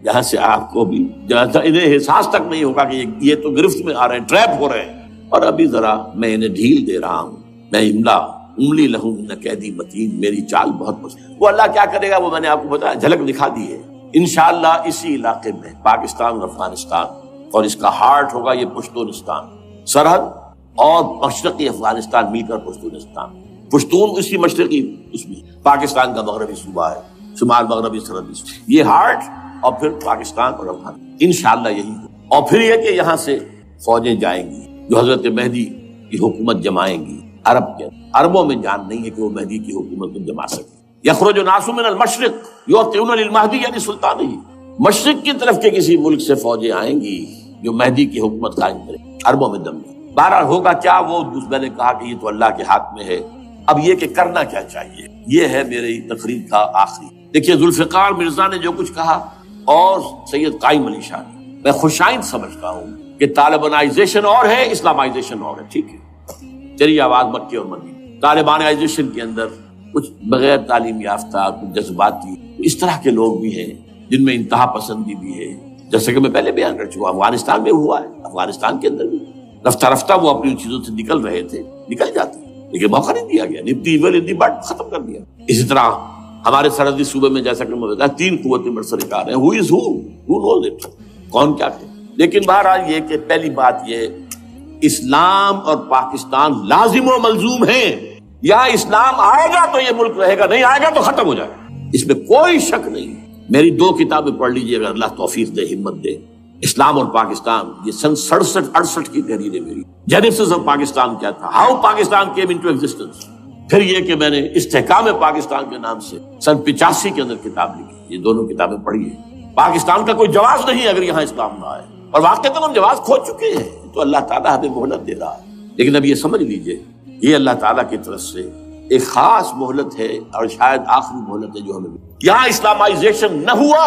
جہاں سے آپ کو بھی انہیں احساس تک نہیں ہوگا کہ یہ تو گرفت میں آ رہے ہیں، ٹریپ ہو رہے ہیں. اور ابھی ذرا میں انہیں ڈھیل دے رہا ہوں. میں املی لہم ان قیدی متین، میری چال بہت پسند. وہ اللہ کیا کرے گا وہ میں نے آپ کو بتایا، جھلک دکھا دی ہے. انشاءاللہ اسی علاقے میں پاکستان اور افغانستان، اور اس کا ہارٹ ہوگا یہ پشتونستان، سرحد اور مشرقی افغانستان مل کر پشتونستان. پشتون اسی مشرقی اس میں پاکستان کا مغربی صوبہ ہے، شمال مغربی سرحدی، یہ ہارٹ، اور پھر پاکستان اور افغانستان انشاءاللہ یہی ہے. اور پھر یہ کہ یہاں سے فوجیں جائیں گی جو حضرت مہدی کی حکومت جمائیں گی. عربوں میں جان نہیں ہے کہ وہ مہدی کی حکومت کو جما سکے. یخرج ناس من المشرق یؤتون للمہدی یعنی سلطان ہی، مشرق کی طرف کے کسی ملک سے فوجیں آئیں گی جو مہدی کی حکومت قائم کرے. عربوں میں دم نہیں. بہرحال ہوگا کیا وہ میں نے کہا کہ یہ تو اللہ کے ہاتھ میں ہے. اب یہ کہ کرنا کیا چاہیے، یہ ہے میری تقریر کا آخری. دیکھیے ذوالفقار مرزا نے جو کچھ کہا اور سید قائم علی شاہ نے، میں خوشائند سمجھتا ہوں کہ طالبانائزیشن اور ہے، اسلامائزیشن اور ہے. ٹھیک ہے، چلیے آواز مکے اور مدینے. طالبانائزیشن کے اندر کچھ بغیر تعلیم یافتہ، کچھ جذباتی، اس طرح کے لوگ بھی ہیں جن میں انتہا پسندی بھی ہے، جیسے کہ میں پہلے بیان کر چکا. افغانستان میں ہوا ہے، افغانستان کے اندر بھی رفتہ رفتہ وہ اپنی چیزوں سے نکل رہے تھے، نکل جاتے، لیکن موقع نہیں دیا گیا. نبتی ایول بٹ ختم کر دیا. اسی طرح ہمارے سرحدی صوبے میں جیسا کہ میں بتایا 3 قوتیں برسرکار ہیں. ہو از ہو نوز اٹ، کون کیا کرے. لیکن بہرحال یہ کہ پہلی بات یہ، اسلام اور پاکستان لازم و ملزوم ہیں. یا اسلام آئے گا تو یہ ملک رہے گا، نہیں آئے گا تو ختم ہو جائے گا، اس میں کوئی شک نہیں. میری 2 کتابیں پڑھ لیجیے اگر اللہ توفیق دے، ہمت دے. اسلام اور پاکستان، یہ سن 67-68 کی تحریر ہے میری. جینیسس آف پاکستان کیا تھا، how Pakistan came into existence. پھر یہ کہ میں نے استحکام پاکستان کے نام سے سن 85 کے اندر کتاب لکھی. یہ دونوں کتابیں پڑھی ہیں. پاکستان کا کوئی جواز نہیں اگر یہاں اسلام نہ آئے، اور واقعتاً ہم جواز کھو چکے ہیں. تو اللہ تعالیٰ ہمیں مہلت دے رہا ہے. لیکن اب یہ سمجھ لیجئے یہ اللہ تعالیٰ کی طرف سے ایک خاص مہلت ہے، اور شاید آخری مہلت ہے جو ہمیں یہاں اسلامائزیشن نہ ہوا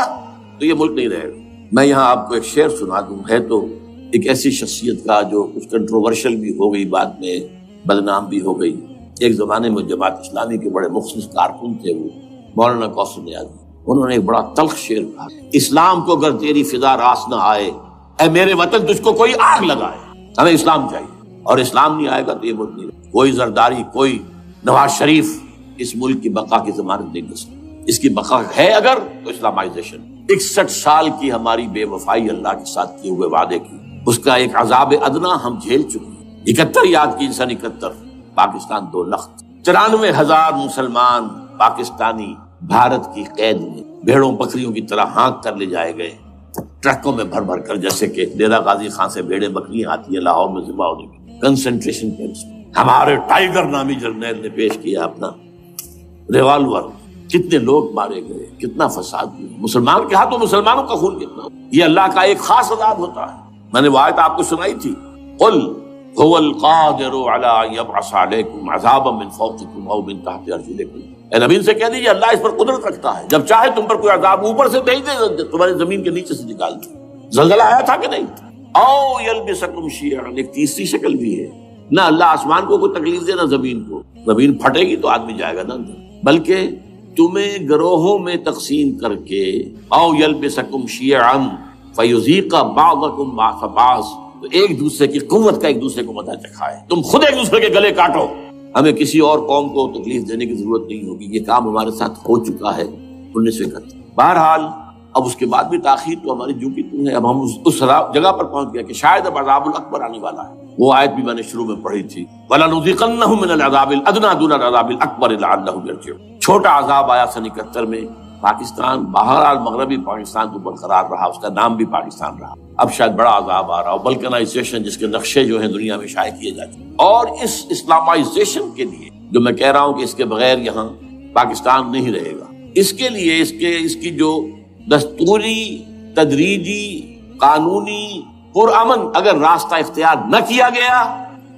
تو یہ ملک نہیں رہے گا. میں یہاں آپ کو ایک شعر سنا دوں. ہے تو ایک ایسی شخصیت کا جو کچھ کنٹروورشل بھی ہو گئی، بعد میں بدنام بھی ہو گئی. ایک زمانے میں جماعت اسلامی کے بڑے مخصوص کارکن تھے وہ، مولانا کوثر نیازی. انہوں نے ایک بڑا تلخ شعر کہا، اسلام کو اگر تیری فضا راس نہ آئے، اے میرے وطن تجھ کو کوئی آگ لگائے. ہمیں اسلام چاہیے، اور اسلام نہیں آئے گا تو یہ ملک نہیں رہے. کوئی زرداری، کوئی نواز شریف اس ملک کی بقا کی ضمانت نہیں دے سکتا. اس کی بقا ہے اگر تو اسلامائزیشن. 61 سال کی ہماری بے وفائی اللہ کے ساتھ کیے ہوئے وعدے کی، اس کا ایک عذاب ادنا ہم جھیل چکے ہیں. 71 یاد کی سن 71، پاکستان 2 لاکھ 94,000 مسلمان پاکستانی بھارت کی قید میں بھیڑوں بکریوں کی طرح ہانک کر لے جائے گئے ٹرکوں میں بھر بھر کر، جیسے کہ ڈیرہ غازی خان سے بھیڑیں بکریاں آتی ہیں لاہور میں ذبح ہونے کی. کنسنٹریشن کیمپس میں ہمارے ٹائیگر نامی جرنیل نے پیش کیا اپنا ریوالور. کتنے لوگ مارے گئے، کتنا فساد ہوا. مسلمان کے ہاتھوں مسلمانوں کا خون کتنا. یہ اللہ کا ایک خاص عذاب ہوتا ہے. میں نے وہ آیت آپ کو سنائی تھی، قل هو القادر على ان يبعث عليكم عذابا من فوقكم او من تحت ارجلكم. اے نبی سے کہہ دیجیے اللہ اس پر قدرت رکھتا ہے، جب چاہے تم پر کوئی عذاب اوپر سے بھیج دے، تمہاری زمین کے نیچے سے نکال دے. زلزلہ آیا تھا کہ نہیں؟ او یلبسکم شیعا، ایک تیسری شکل بھی ہے. نہ اللہ آسمان کو کوئی تکلیف دے، نہ زمین کو. زمین پھٹے گی تو آدمی جائے گا نا، بلکہ تمہیں گروہوں میں تقسیم کر کے او یلبسکم شیعا فیذیق بعضکم بعض بعض، تو ایک دوسرے کی قوت کا ایک دوسرے کو مزہ چکھائے. تم خود ایک دوسرے کے گلے کاٹو. ہمیں کسی اور قوم کو تکلیف دینے کی ضرورت نہیں ہوگی. یہ کام ہمارے ساتھ ہو چکا ہے 1971. بہرحال اب اس کے بعد بھی تاخیر تو ہماری جو کی تم ہے. اب ہم اس جگہ پر پہنچ گئے کہ شاید اب عذاب الاکبر آنے والا ہے. وہ آیت بھی میں نے شروع میں پڑھی تھی، وَلَنُذِيقَنَّهُم مِّنَ الْعَذَابِ الْأَدْنَىٰ دُونَ الْعَذَابِ الْأَكْبَرِ لَعَلَّهُمْ يَرْجِعُونَ۔ چھوٹا عذاب آیا سن 71 میں، پاکستان بہرحال مغربی پاکستان کو برقرار رہا، اس کا نام بھی پاکستان رہا۔ اب شاید بڑا عذاب آ رہا ہو، بلکنائزیشن جس کے نقشے جو ہیں دنیا میں شائع کیے جاتے ہیں، اور اس اسلامائزیشن کے لیے جو میں کہہ رہا ہوں کہ اس کے بغیر یہاں پاکستان نہیں رہے گا، اس کے لیے اس کی جو دستوری، تدریجی، قانونی، پرامن اگر راستہ اختیار نہ کیا گیا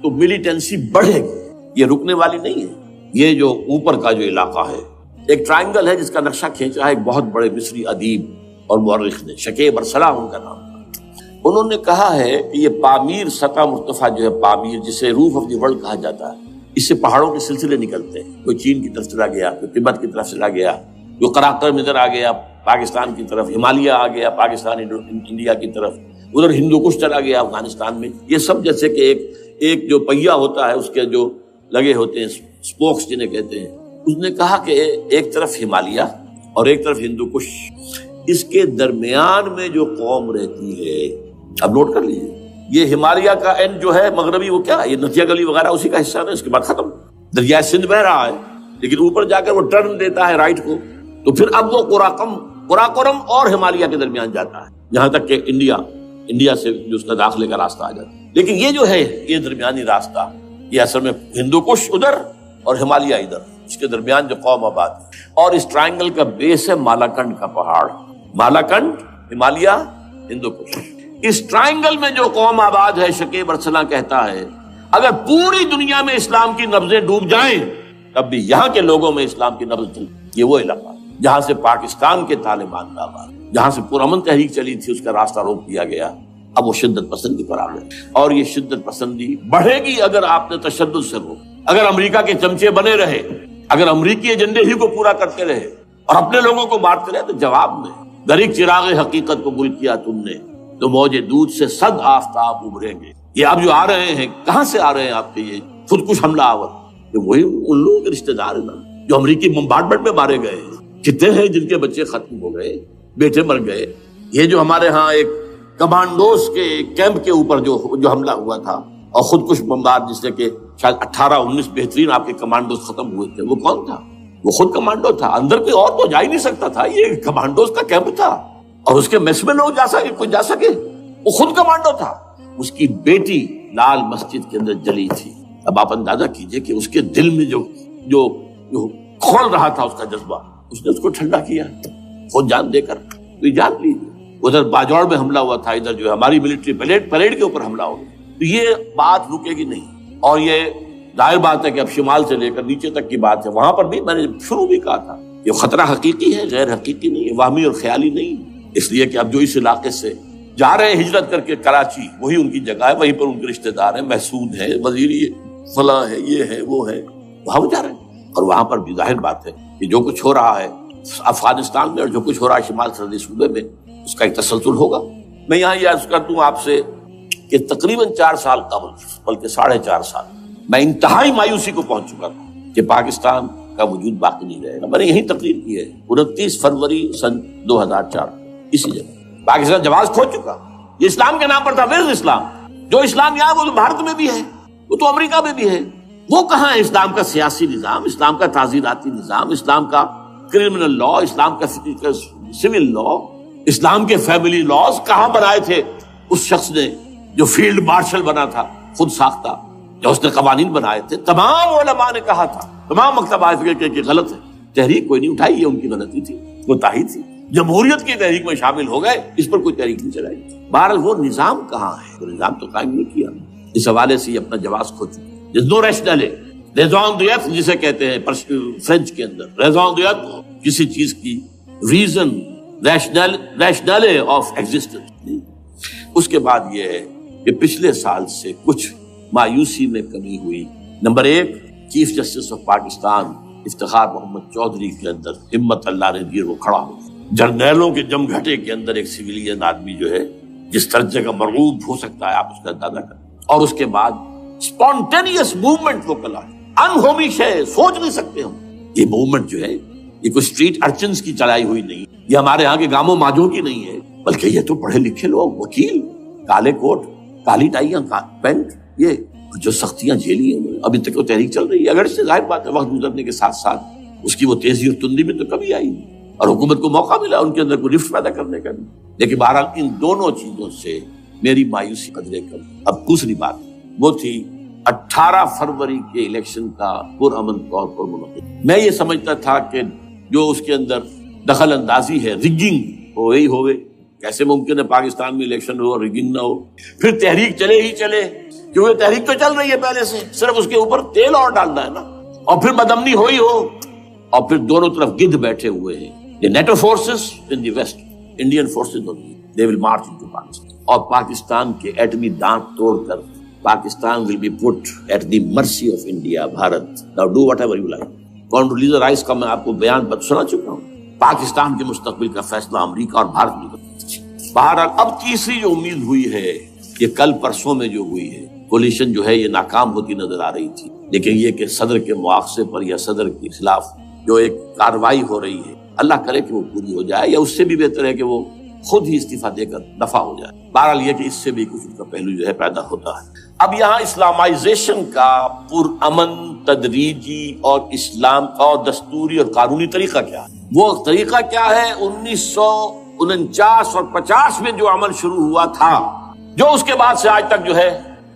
تو ملیٹنسی بڑھے گی، یہ رکنے والی نہیں ہے۔ یہ جو اوپر کا جو علاقہ ہے، ایک ٹرائنگل ہے جس کا نقشہ کھینچا ہے ایک بہت بڑے مصری ادیب اور مورخ نے، شکیب ارسلہ ان کا نام تھا۔ انہوں نے کہا ہے کہ یہ پامیر سطح مرتفع جو ہے، پامیر جسے روف آف دی ورلڈ کہا جاتا ہے، اس سے پہاڑوں کے سلسلے نکلتے ہیں، کوئی چین کی طرف چلا گیا، کوئی تبت کی طرف چلا گیا، جو قراقرم ادھر آ گیا پاکستان کی طرف، ہمالیہ آ گیا پاکستان انڈیا کی طرف، ادھر ہندو کش چلا گیا افغانستان میں۔ یہ سب جیسے کہ ایک جو پہیا ہوتا ہے اس کے جو لگے ہوتے ہیں سپوکس جنہیں کہتے ہیں۔ اس نے کہا کہ ایک طرف ہمالیہ اور ایک طرف ہندو کش، اس کے درمیان میں جو قوم رہتی ہے، اب نوٹ کر لیجیے، یہ ہمالیہ کا اینڈ جو ہے مغربی، وہ کیا ہے، یہ نتیا گلی وغیرہ اسی کا حصہ ہے، اس کے بعد ختم، دریائے سندھ بہ رہا ہے، لیکن اوپر جا کر وہ ٹرن دیتا ہے رائٹ کو، تو پھر اب وہ قراقرم اور ہمالیہ کے درمیان جاتا ہے، جہاں تک کہ انڈیا سے جو اس کا داخلے کا راستہ آ جاتا ہے۔ لیکن یہ جو ہے یہ درمیانی راستہ، یہ اصل میں ہندو کش ادھر اور ہمالیہ ادھر، اس کے درمیان جو قوم آباد ہے، اور اس ٹرائنگل کا بیس ہے مالاکنڈ کا پہاڑ، مالاکنڈ، ہمالیہ، ہندو کش۔ اس ٹرائنگل میں جو قوم آباد ہے، شکیب ارسلہ کہتا ہے اگر پوری دنیا میں اسلام کی نبضیں ڈوب جائیں تب بھی یہاں کے لوگوں میں اسلام کی نبض چلتی۔ یہ وہ علاقہ جہاں سے پاکستان کے طالبان کا آباد، جہاں سے پرامن تحریک چلی تھی، اس کا راستہ روک دیا گیا، اب وہ شدت پسندی پر آ گئے، اور یہ شدت پسندی بڑھے گی اگر آپ نے تشدد سے روک، اگر امریکہ کے چمچے بنے رہے، اگر امریکی ایجنڈے ہی کو پورا کرتے رہے اور اپنے لوگوں کو مارتے رہے، تو جواب میں گر ایک چراغ حقیقت کو گل کیا تم نے تو موج دودھ سے صد آفتاب ابھریں گے۔ یہ اب جو آ رہے ہیں، کہاں سے آ رہے ہیں آپ کے یہ خودکش حملہ آور؟ یہ وہی ان لوگوں کے رشتہ دار ہیں نا جو امریکی بمبارڈمنٹ میں مارے گئے ہیں، کتنے ہیں جن کے بچے ختم ہو گئے، بیٹے مر گئے۔ یہ جو ہمارے ہاں ایک کمانڈوز کے کیمپ کے اوپر جو حملہ ہوا تھا اور خودکش بمبار، جس سے کہ شاید 18-19 بہترین آپ کے کمانڈوز ختم ہوئے تھے، وہ کون تھا؟ وہ خود کمانڈو تھا، اندر کوئی اور تو جا ہی نہیں سکتا تھا، یہ کمانڈوز کا کیمپ تھا، اور اس کے میس میں لوگ کوئی جا سکے، وہ خود کمانڈو تھا۔ اس کی بیٹی لال مسجد کے اندر جلی تھی۔ اب آپ اندازہ کیجئے کہ اس کے دل میں جو کھول رہا تھا اس کا جذبہ، اس نے اس کو ٹھنڈا کیا خود جان دے کر، تو جان لی۔ ادھر باجوڑ میں حملہ ہوا تھا، ادھر جو ہماری ملٹری پریڈ کے اوپر حملہ ہو گیا، تو یہ بات رکے گی نہیں۔ اور یہ ظاہر بات ہے کہ اب شمال سے لے کر نیچے تک کی بات ہے، وہاں پر بھی میں نے شروع بھی کہا تھا یہ خطرہ حقیقی ہے، غیر حقیقی نہیں ہے، وہمی اور خیالی نہیں، اس لیے کہ اب جو اس علاقے سے جا رہے ہیں ہجرت کر کے کراچی، وہی ان کی جگہ ہے، وہیں پر ان کے رشتہ دار ہیں، محسود ہے، وزیری فلاں ہے، یہ ہے وہ ہے، وہاں وہ جا رہے ہیں، اور وہاں پر بھی ظاہر بات ہے کہ جو کچھ ہو رہا ہے افغانستان میں اور جو کچھ ہو رہا ہے شمال سرحدی صوبے میں، اس کا ایک تسلسل ہوگا۔ میں یہاں یہ عرض کر دوں آپ سے کہ تقریباً 4 سال قبل، بلکہ 4.5 سال، میں انتہائی مایوسی کو پہنچ چکا تھا کہ پاکستان کا وجود باقی نہیں رہے گا۔ میں نے یہی تقریر کی ہے 29 فروری سن 2004، اسی جگہ۔ پاکستان جواز کھو چکا، یہ اسلام کے نام پر تھا، ویئر اسلام؟ جو اسلام یہاں وہ تو بھارت میں بھی ہے، وہ تو امریکہ میں بھی ہے، وہ کہاں ہے اسلام کا سیاسی نظام، اسلام کا تعزیراتی نظام، اسلام کا کرمنل لا، اسلام کا سول لا، اسلام کے فیملی لاز کہاں بنائے تھے اس شخص نے جو فیلڈ مارشل بنا تھا، خود ساختہ، جو اس نے قوانین بنائے تھے؟ تمام علماء نے کہا تھا، تمام مکتبہ فکر کے غلط ہے، تحریک کوئی نہیں اٹھائی، یہ ان کی غلطی تھی، کوتاہی تھی۔ جمہوریت کی تحریک میں شامل ہو گئے، اس پر کوئی تحریک نہیں چلائی۔ بہرحال وہ نظام کہاں ہے؟ وہ نظام تو قائم نہیں کیا۔ اس حوالے سے یہ اپنا جواز کھو چکا۔ نو ریشنل ریزون دیت جسے کہتے ہیں فرینچ کے اندر، ریزون دیت کسی چیز کی ریزن، ریشنل آف ایگزسٹنس۔ اس کے بعد یہ ہے کہ پچھلے سال سے کچھ مایوسی میں کمی ہوئی۔ Number 1، chief justice of Pakistan Iftikhar Muhammad Chaudhry کے اندر ہمت اللہ نے دی، وہ کھڑا ہو۔ جرنیلوں کے جم گھٹے کے اندر ایک سویلین آدمی جو ہے جس درجے کا مرغوب ہو سکتا ہے آپ اس کا اندازہ کریں۔ اور اس کے بعد اسپونٹینیس موومنٹ وہ کلا ہے، انہومی شے، سوچ نہیں سکتے ہم۔ یہ موومنٹ جو ہے یہ کوئی اسٹریٹ ارچنز کی چلائی ہوئی نہیں، یہ ہمارے ہاں کے گاموں ماجوں کی نہیں ہے، بلکہ یہ تو پڑھے لکھے لوگ، وکیل، کالے کوٹ، کالی ٹائیاں، پینٹ، یہ جو سختیاں جھیلی ہیں انہوں نے، ابھی تک وہ تحریک چل رہی ہے، اگر اس سے ظاہر بات ہے وقت گزرنے کے ساتھ ساتھ اس کی وہ تیزی اور تندی بھی تو کبھی آئی نہیں، اور حکومت کو موقع ملا ان کے اندر کوئی رفت پیدا کرنے کا بھی۔ لیکن بہرحال ان دونوں چیزوں سے میری مایوسی قدرے کم۔ اب دوسری بات وہ تھی 18 فروری کے الیکشن کا پرامن طور پر منعقد۔ میں یہ سمجھتا تھا کہ جو اس کے اندر دخل اندازی ہے، ریگنگ ہو گئی ہوئے، کیسے ممکن ہے پاکستان میں الیکشن ہو اور ریگنگ نہ ہو؟ پھر تحریک چلے ہی چلے، کیونکہ تحریک تو چل رہی ہے پہلے سے، صرف اس کے اوپر تیل اور ڈالنا ہے نا، اور پھر بدامنی ہوئی ہو، اور پھر دونوں طرف گدھ بیٹھے ہوئے ہیں، یہ NATO forces in the waste, Indian forces they will March into Pakistan, اور پاکستان کے ایٹمی دانت توڑ کر Pakistan will be put at the mercy of India, Bharat. Now do whatever you like. Condoleezza Rice کا میں آپ کو بیان سنا چکا ہوں، پاکستان کے مستقبل کا فیصلہ امریکہ اور بھارت میں کرتا۔ بہرحال اب تیسری جو امید ہوئی ہے یہ کل پرسوں میں جو ہوئی ہے، کولیشن جو ہے یہ ناکام ہوتی نظر آ رہی تھی، لیکن یہ کہ صدر کے مواخذے پر یا صدر کے خلاف جو ایک کاروائی ہو رہی ہے، اللہ کرے کہ وہ پوری ہو جائے، یا اس سے بھی بہتر ہے کہ وہ خود ہی استعفیٰ دے کر دفع ہو جائے۔ بہرحال یہ کہ اس سے بھی کچھ کا پہلو جو ہے پیدا ہوتا ہے۔ اب یہاں اسلامائزیشن کا پرامن، تدریجی اور اسلام کا اور دستوری اور قانونی طریقہ کیا ہے؟ وہ طریقہ کیا ہے؟ 1949 اور 50 میں جو عمل شروع ہوا تھا، جو اس کے بعد سے آج تک جو ہے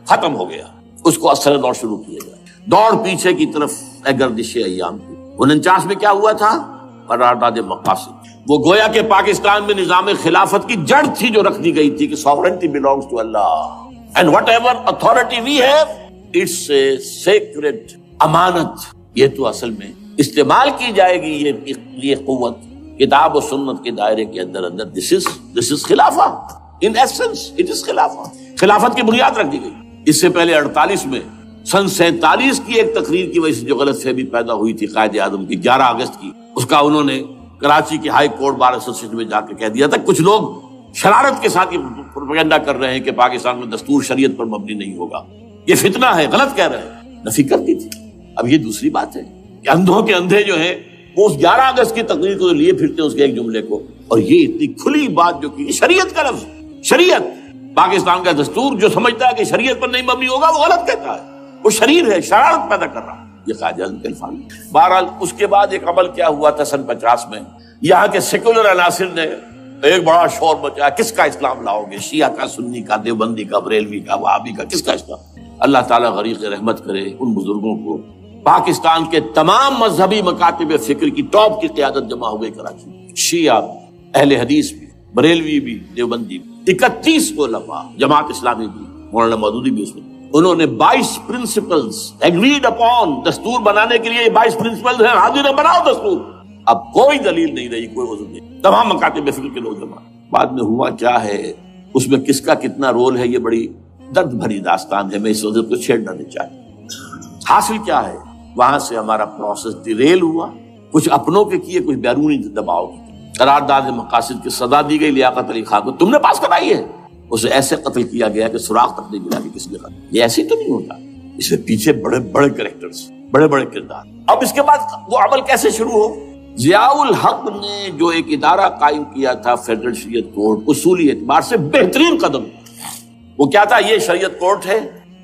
ختم ہو گیا، اس کو اثر دور شروع کیا جائے، دوڑ پیچھے کی طرف ہے گردش ایام کی۔ 49 میں کیا ہوا تھا؟ قرارداد مقاصد، وہ گویا کہ پاکستان میں نظام خلافت کی جڑ تھی جو رکھ دی گئی تھی کہ sovereignty belongs to Allah and whatever authority we have it's a sacred امانت، یہ تو اصل میں استعمال کی جائے گی یہ قوت کتاب و سنت کے دائرے کے اندر this is خلافہ in essence it is خلافت کی بنیاد رکھ دی گئی۔ اس سے پہلے 48 میں سن 47 کی ایک تقریر کی وجہ سے جو غلط فہمی پیدا ہوئی تھی قائد اعظم کی 11 اگست کی، اس کا انہوں نے کراچی کی ہائی کورٹ بار ایسوسیشن میں جا کے کہہ دیا تھا، کچھ لوگ شرارت کے ساتھ یہ پروپیگنڈا کر رہے ہیں کہ پاکستان میں دستور شریعت پر مبنی نہیں ہوگا، یہ فتنہ ہے، غلط کہہ رہے ہیں، نفی کرتی تھی۔ اب یہ دوسری بات ہے کہ اندھوں کے اندھے جو ہیں وہ اس 11 اگست کی تقریر کو لیے پھرتے ہیں اس کے ایک جملے کو، اور یہ اتنی کھلی بات جو کی شریعت کا لفظ، شریعت پاکستان کا دستور جو سمجھتا ہے کہ شریعت پر نہیں مبنی ہوگا وہ غلط کہتا ہے، وہ شریر ہے، شرارت پیدا کر رہا ہے، یہ قائد اعظم کے الفاظ۔ بہرحال اس کے بعد ایک عمل کیا ہوا تھا سن 50 میں، یہاں کے سیکولر عناصر نے ایک بڑا شور مچایا، کس کا اسلام لاؤ گے؟ شیعہ کا، سنی کا، دیوبندی کا، بریلوی کا، وہابی کا، کس کا اسلام؟ اللہ تعالیٰ غریق رحمت کرے ان بزرگوں کو۔ پاکستان کے تمام مذہبی مکاتب فکر کی ٹاپ کی قیادت جمع ہو گئی کراچی میں، شیعہ بھی، اہل حدیث بھی، بریلوی بھی، دیوبندی بھی، 31 علماء، جماعت اسلامی بھی، مولانا مودودی بھی اس میں۔ انہوں نے 22 پرنسپلز ایگریڈ اپون، دستور بنانے کے لیے یہ 22 پرنسپلز ہیں، حاضر بناؤ دستور۔ اب کوئی دلیل نہیں رہی، کوئی وجہ نہیں، تمام مکاتب فکر کے لوگ جمع۔ بعد میں ہوا کیا ہے، اس میں کس کا کتنا رول ہے، یہ بڑی درد بھری داستان ہے، میں اس وجہ کو چھیڑنا نہیں چاہتا۔ حاصل کیا ہے، وہاں سے ہمارا پروسیس ڈیریل ہوا، کچھ اپنوں کے کیے، کچھ بیرونی دباؤ کی۔ قرارداد مقاصد کی سزا دی گئی لیاقت علی خان کو، تم نے پاس کرائی ہے، اسے ایسے قتل کیا گیا کہ سراغ تک نہیں ملا کہ کس نے قتل۔ یہ ایسے تو نہیں ہوتا، اس کے پیچھے بڑے بڑے کریکٹرز، بڑے بڑے کردار۔ اب اس کے بعد وہ عمل کیسے شروع ہو؟ ضیاء الحق نے جو ایک ادارہ قائم کیا تھا فیڈرل شریعت کورٹ، اصولی اعتبار سے بہترین قدم، وہ کیا تھا؟ یہ شریعت کورٹ ہے،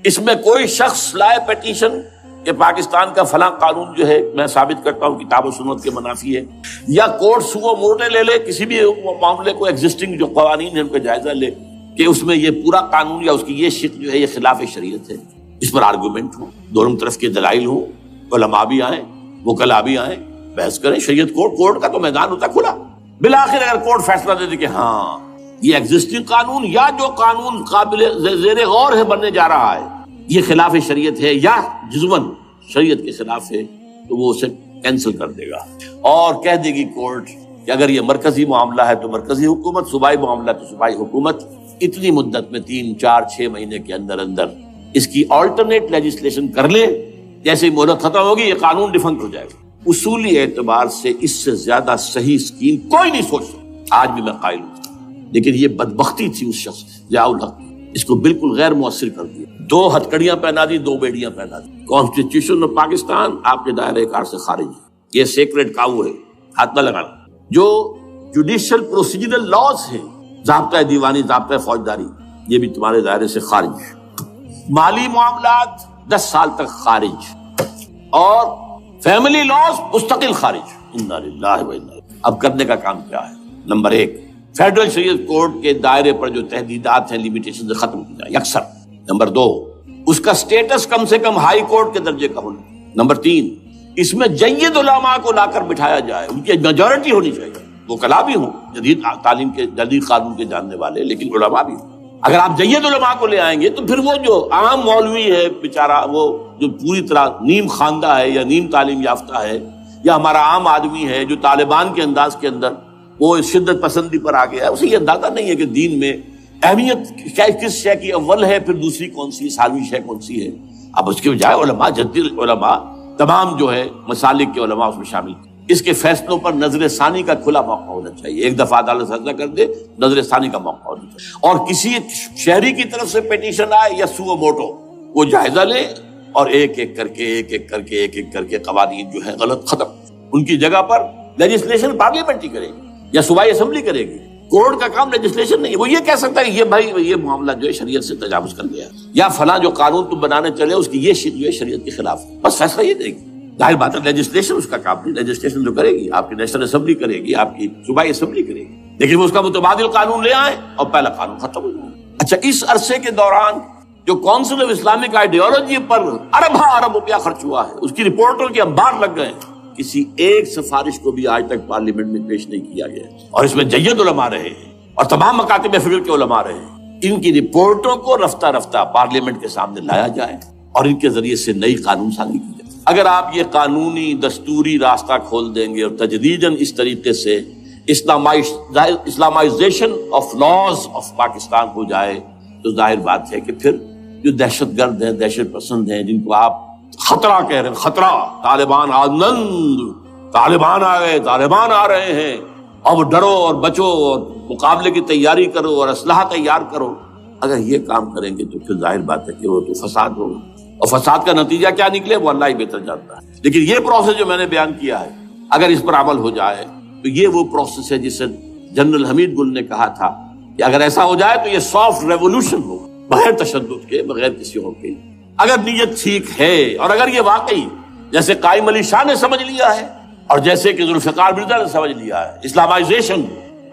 اس میں کوئی شخص لائے پیٹیشن کہ پاکستان کا فلاں قانون جو ہے میں ثابت کرتا ہوں کتاب و سنت کے منافی ہے، یا کورٹ سو موٹے لے لے کسی بھی معاملے کو، ایگزسٹنگ جو قوانین ہیں ان کا جائزہ لے کہ اس میں یہ پورا قانون یا اس کی یہ شق جو ہے یہ خلاف شریعت ہے، اس پر آرگومنٹ ہو، دونوں طرف کے دلائل ہوں، علماء بھی آئیں، وکلاء بھی آئیں، بحث کریں۔ شریعت کورٹ کا تو میدان ہوتا کھلا، بالآخر اگر کورٹ فیصلہ دے دے کہ ہاں یہ ایگزسٹنگ قانون یا جو قانون قابل زیر غور ہے بننے جا رہا ہے یہ خلاف شریعت ہے یا جزون شریعت کے خلاف ہے، تو وہ اسے کینسل کر دے گا، اور کہہ دے گی کورٹ کہ اگر یہ مرکزی معاملہ ہے تو مرکزی حکومت، صوبائی معاملہ تو صوبائی حکومت، اتنی مدت میں 3 4 6 مہینے کے اندر اس کی آلٹرنیٹ لیجسلیشن کر لے، جیسے ہی مہلت ختم ہوگی یہ قانون ڈیفنکٹ ہو جائے گا۔ اصولی اعتبار سے اس سے زیادہ صحیح اسکیم کوئی نہیں سوچ سکتا، آج بھی میں قائل ہوں، لیکن یہ بدبختی تھی اس شخص ضیاء الحق، اس کو بالکل غیر مؤثر کر دیا، 2 ہتھکڑیاں پہنا دی، 2 بیڑیاں پہنا دی۔ کانسٹیٹیوشن آف پاکستان آپ کے دائرے کار سے خارج ہے، یہ سیکریٹ کاؤ ہے، ہاتھ نہ لگانا۔ جو جوڈیشل پروسیجرل لاز ہیں، ضابطہ دیوانی، ضابطہ فوجداری، یہ بھی تمہارے دائرے سے خارج ہے۔ مالی معاملات 10 سال تک خارج، اور فیملی لاز مستقل خارج۔ انا للہ و انا الیہ۔ اب کرنے کا کام کیا ہے؟ نمبر 1، فیڈرل شریعت کورٹ کے دائرے پر جو تحدیدات ہیں، لیمیٹیشن سے ختم کی جائے یکسر۔ نمبر 2، اس کا سٹیٹس کم سے کم ہائی کورٹ کے درجے کا ہونا۔ نمبر 3، اس میں جید علماء کو لا کر بٹھایا جائے، ان کی میجورٹی ہونی چاہیے، وہ کلا بھی ہوں، جدید تعلیم کے جدید قانون کے جاننے والے، لیکن علماء بھی ہوں۔ اگر آپ جید علماء کو لے آئیں گے تو پھر وہ جو عام مولوی ہے بیچارہ، وہ جو پوری طرح نیم خواندہ ہے یا نیم تعلیم یافتہ ہے، یا ہمارا عام آدمی ہے جو طالبان کے انداز کے اندر وہ شدت پسندی پر آ گیا ہے، اسے یہ اندازہ نہیں ہے کہ دین میں اہمیت کس شے کی اول ہے، پھر دوسری کون سی، ثانوی شے کون سی ہے۔ اب اس کے بجائے علماء، جدید علماء، تمام جو ہے مسالک کے علماء اس میں شامل، اس کے فیصلوں پر نظر ثانی کا کھلا موقع ہونا چاہیے۔ ایک دفعہ عدالت فیصلہ کر دے، نظر ثانی کا موقع ہونا چاہیے، اور کسی شہری کی طرف سے پیٹیشن آئے یا سو موٹو، وہ جائزہ لے اور ایک ایک کر کے قوانین جو ہے غلط ختم، ان کی جگہ پر لیجسلیشن پارلیمنٹ ہی کرے گی یا صوبائی اسمبلی کرے گی۔ کورٹ کا کام لیجسلیشن نہیں ہے۔ وہ یہ کہہ سکتا ہے یہ بھائی یہ معاملہ جو ہے شریعت سے تجاوز کر گیا، یا فلاں جو قانون تم بنانے چلے اس کی یہ جو ہے شریعت کے خلاف ہے، بس فیصلہ یہ دے گی۔ ظاہر بات ہے لیجسلیشن اس کا کام نہیں، لیجسلیشن جو کرے گی آپ کی نیشنل اسمبلی کرے گی، آپ کی صوبائی اسمبلی کرے گی، لیکن وہ اس کا متبادل قانون لے آئے اور پہلا قانون ختم ہو جائے۔ اچھا، اس عرصے کے دوران جو کونسل آف اسلامک آئیڈیالوجی پر ارب روپیہ خرچ ہوا ہے، اس کی رپورٹوں کے انبار لگ گئے، کسی ایک سفارش کو بھی آج تک پارلیمنٹ میں پیش نہیں کیا گیا، اور اس میں جید علماء رہے ہیں اور تمام مکاتب فکر کے علماء رہے ہیں۔ ان کی رپورٹوں کو رفتہ رفتہ پارلیمنٹ کے سامنے لایا جائے اور ان کے ذریعے سے نئی قانون سازی کی جائے۔ اگر آپ یہ قانونی دستوری راستہ کھول دیں گے اور تجدیداً اس طریقے سے Islamisation of laws of Pakistan ہو جائے تو ظاہر بات ہے کہ پھر جو دہشت گرد ہیں، دہشت پسند ہیں، جن کو آپ خطرہ کہہ رہے ہیں، خطرہ، طالبان طالبان آ گئے، طالبان آ رہے ہیں، اب ڈرو اور بچو اور مقابلے کی تیاری کرو اور اسلحہ تیار کرو، اگر یہ کام کریں گے تو پھر ظاہر بات ہے کہ وہ تو فساد ہوگا، اور فساد کا نتیجہ کیا نکلے وہ اللہ ہی بہتر جانتا ہے۔ لیکن یہ پروسیس جو میں نے بیان کیا ہے، اگر اس پر عمل ہو جائے تو یہ وہ پروسیس ہے جس سے جنرل حمید گل نے کہا تھا کہ اگر ایسا ہو جائے تو یہ سافٹ ریولوشن ہو، بغیر تشدد کے، بغیر کسی اور کے۔ اگر نیت ٹھیک ہے اور اگر یہ واقعی جیسے قائم علی شاہ نے سمجھ لیا ہے اور جیسے کہ ذوالفقار مرزا نے سمجھ لیا ہے، اسلامائزیشن،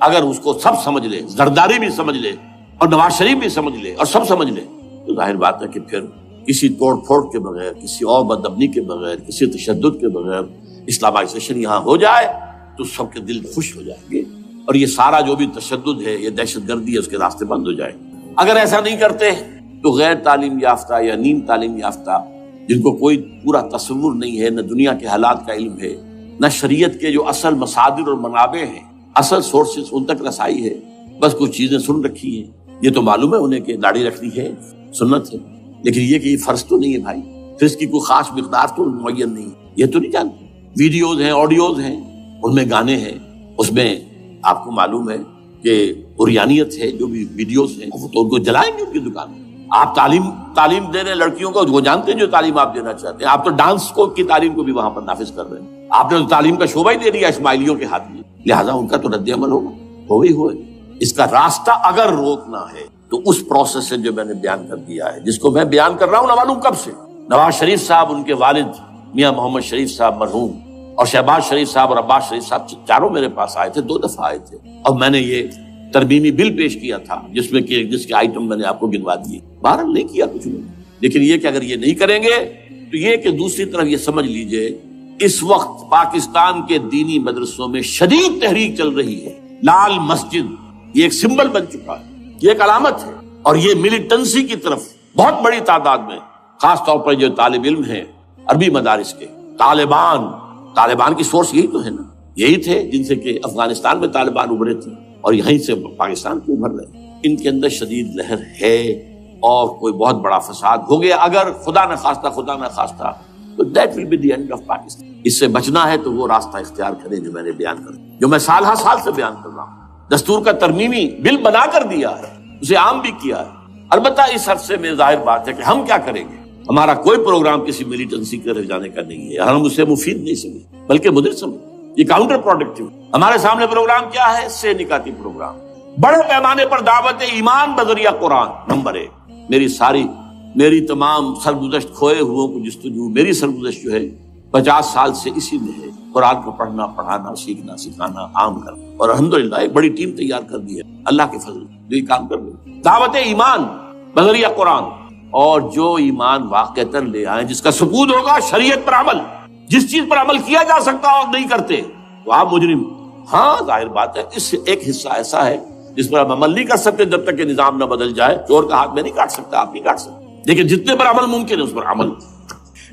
اگر اس کو سب سمجھ لے، زرداری بھی سمجھ لے اور نواز شریف بھی سمجھ لے اور سب سمجھ لے، تو ظاہر بات ہے کہ پھر کسی توڑ پھوڑ کے بغیر، کسی اور بدامنی کے بغیر، کسی تشدد کے بغیر اسلامائزیشن یہاں ہو جائے تو سب کے دل خوش ہو جائیں گے، اور یہ سارا جو بھی تشدد ہے، یہ دہشت گردی ہے، اس کے راستے بند ہو جائیں۔ اگر ایسا نہیں کرتے تو غیر تعلیم یافتہ یا نیم تعلیم یافتہ، جن کو کوئی پورا تصور نہیں ہے، نہ دنیا کے حالات کا علم ہے، نہ شریعت کے جو اصل مصادر اور منابع ہیں، اصل سورسز، ان تک رسائی ہے، بس کچھ چیزیں سن رکھی ہیں۔ یہ تو معلوم ہے انہیں کہ داڑھی رکھنی ہے، سنت ہے، لیکن یہ کہ یہ فرض تو نہیں ہے بھائی، پھر اس کی کوئی خاص مقدار تو معین نہیں، یہ تو نہیں جانتے۔ ویڈیوز ہیں، آڈیوز ہیں، ان میں گانے ہیں، اس میں آپ کو معلوم ہے کہ عریانیت ہے، جو بھی ویڈیوز ہیں وہ تو ان کو جلائیں گے ان کی دکان میں۔ آپ تعلیم دے رہے ہیں لڑکیوں کو، وہ جانتے ہیں جو تعلیم آپ دینا چاہتے ہیں، آپ تو ڈانس کی تعلیم کو بھی وہاں پر نافذ کر رہے ہیں، آپ نے تو تعلیم کا شعبہ ہی دے دیا اسماعیلیوں کے ہاتھ میں، لہٰذا ان کا تو رد عمل ہوگا، ہوئے۔ اس کا راستہ اگر روکنا ہے تو اس پروسیس سے جو میں نے بیان کر دیا ہے، جس کو میں بیان کر رہا ہوں نہ معلوم کب سے، نواز شریف صاحب، ان کے والد میاں محمد شریف صاحب مرحوم، اور شہباز شریف صاحب اور عباس شریف صاحب چاروں میرے پاس آئے تھے، 2 دفعہ آئے تھے، اور میں نے یہ ترمیمی بل پیش کیا تھا جس میں کہ جس کے آئٹم میں نے آپ کو گنوا دیے۔ بہرحال نہیں کیا کچھ نہیں، لیکن یہ کہ اگر یہ نہیں کریں گے تو یہ کہ دوسری طرف یہ سمجھ لیجئے اس وقت پاکستان کے دینی مدرسوں میں شدید تحریک چل رہی ہے۔ لال مسجد یہ ایک سمبل بن چکا ہے، یہ ایک علامت ہے، اور یہ ملیٹنسی کی طرف بہت بڑی تعداد میں، خاص طور پر جو طالب علم ہیں عربی مدارس کے، طالبان کی سورس یہی تو ہے نا، یہی تھے جن سے کہ افغانستان میں طالبان ابھرے تھے اور یہیں سے پاکستان کو ابھر رہے ہیں۔ ان کے اندر شدید لہر ہے اور کوئی بہت بڑا فساد ہو گیا اگر خدا نہ خواستہ تو that will be the end of Pakistan. اس سے بچنا ہے تو وہ راستہ اختیار کریں جو میں نے بیان کر، جو میں سال ہر سال سے بیان کر رہا ہوں۔ دستور کا ترمیمی بل بنا کر دیا ہے، اسے عام بھی کیا ہے۔ البتہ اس عرصے میں ظاہر بات ہے کہ ہم کیا کریں گے، ہمارا کوئی پروگرام کسی ملیٹنسی کے رہ جانے کا نہیں ہے، ہم اسے مفید نہیں سمجھیں بلکہ مضر سمجھیں، یہ کاؤنٹر پروڈکٹیو۔ ہمارے سامنے پروگرام کیا ہے؟ سے نکاتی پروگرام، بڑے پیمانے پر دعوت ایمان بذریعہ قرآن، نمبر 1۔ میری ساری میری تمام سرگزشت کھوئے ہوئوں کو جستجو، میری سرگزشت جو ہے 50 سال سے اسی میں ہے، قرآن کو پڑھنا، پڑھانا، سیکھنا، سکھانا، عام کرنا، اور الحمدللہ ایک بڑی ٹیم تیار کر دی ہے اللہ کے فضل جو یہ کام کر رہے ہیں۔ دعوت ایمان بذریعہ قرآن، اور جو ایمان واقعتاً لے آئیں جس کا ثبوت ہوگا شریعت پر عمل، جس چیز پر عمل کیا جا سکتا اور نہیں کرتے تو آپ مجرم۔ ہاں ظاہر بات ہے اس سے ایک حصہ ایسا ہے جس پر آپ عمل نہیں کر سکتے جب تک کہ نظام نہ بدل جائے۔ چور کا ہاتھ میں نہیں کاٹ سکتا، آپ نہیں کاٹ سکتے، لیکن جتنے پر عمل ممکن ہے اس پر عمل۔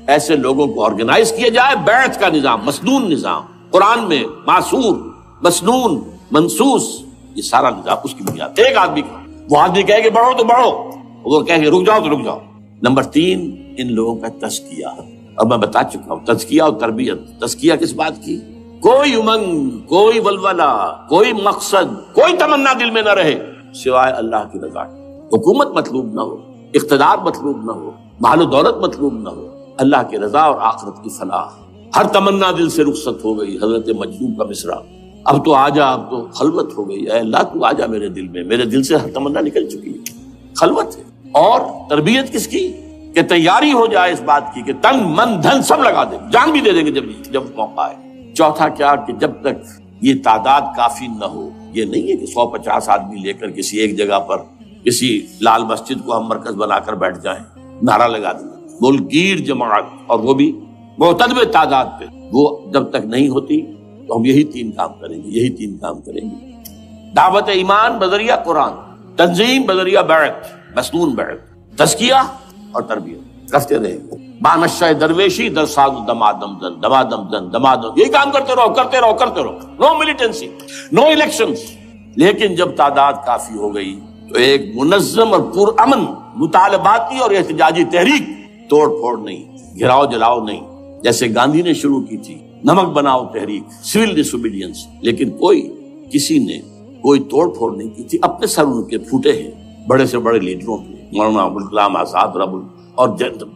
ایسے لوگوں کو آرگنائز کیا جائے، بیعت کا نظام، مسنون نظام، قرآن میں معصور، مسنون، منصوص، یہ سارا نظام اس کی بنیاد۔ ایک آدمی کا، وہ آدمی کہے کہ بڑھو تو بڑھو، وہ کہے کہ رک جاؤ تو رک جاؤ۔ نمبر 3، ان لوگوں کا تزکیہ، اور میں بتا چکا ہوں تزکیہ اور تربیت۔ تزکیہ کس بات کی؟ کوئی امنگ، کوئی ولولہ، کوئی مقصد، کوئی تمنا دل میں نہ رہے سوائے اللہ کی رضا۔ حکومت مطلوب نہ ہو، اقتدار مطلوب نہ ہو، مال و دولت مطلوب نہ ہو، اللہ کی رضا اور آخرت کی فلاح۔ ہر تمنا دل سے رخصت ہو گئی۔ حضرت مجنون کا مصرع، اب تو آجا، اب تو خلوت ہو گئی، اے اللہ تو آجا میرے دل میں، میرے دل سے ہر تمنا نکل چکی ہے، خلوت ہے۔ اور تربیت کس کی؟ کہ تیاری ہو جائے اس بات کی کہ تن من دھن سب لگا دیں، جان بھی دے دیں گے جب موقع آئے۔ چوتھا کیا کہ جب تک یہ تعداد کافی نہ ہو، یہ نہیں ہے کہ 150 آدمی لے کر کسی ایک جگہ پر کسی لال مسجد کو ہم مرکز بنا کر بیٹھ جائیں، نعرہ لگا دیں، ملک گیر جماعت، اور وہ بھی معتدل تعداد پہ، وہ جب تک نہیں ہوتی تو ہم یہی 3 کام کریں گے، یہی 3 کام کریں گے۔ دعوت ایمان بذریعہ قرآن، تنظیم بذریعہ بیعت، مسنون بیعت، تزکیہ اور تربیت کرتے رہیں گے۔ بانشہ درویشی در ساز دمادم زن، دمادم زن، دمادم، یہی کام کرتے رہو، کرتے رہو، کرتے رہو۔ نو ملیٹنسی، نو الیکشنز۔ لیکن جب تعداد کافی ہو گئی تو ایک منظم اور پرامن مطالباتی اور احتجاجی تحریک، توڑ پھوڑ نہیں، گھراؤ جلاؤ نہیں، جیسے گاندھی نے شروع کی تھی، نمک بناؤ تحریک، سول ڈس اوبیڈینس، لیکن کسی نے کوئی توڑ پھوڑ نہیں کی تھی۔ اپنے سر ان کے پھوٹے ہیں بڑے سے بڑے لیڈروں کے، مولانا ابوالکلام آزاد اور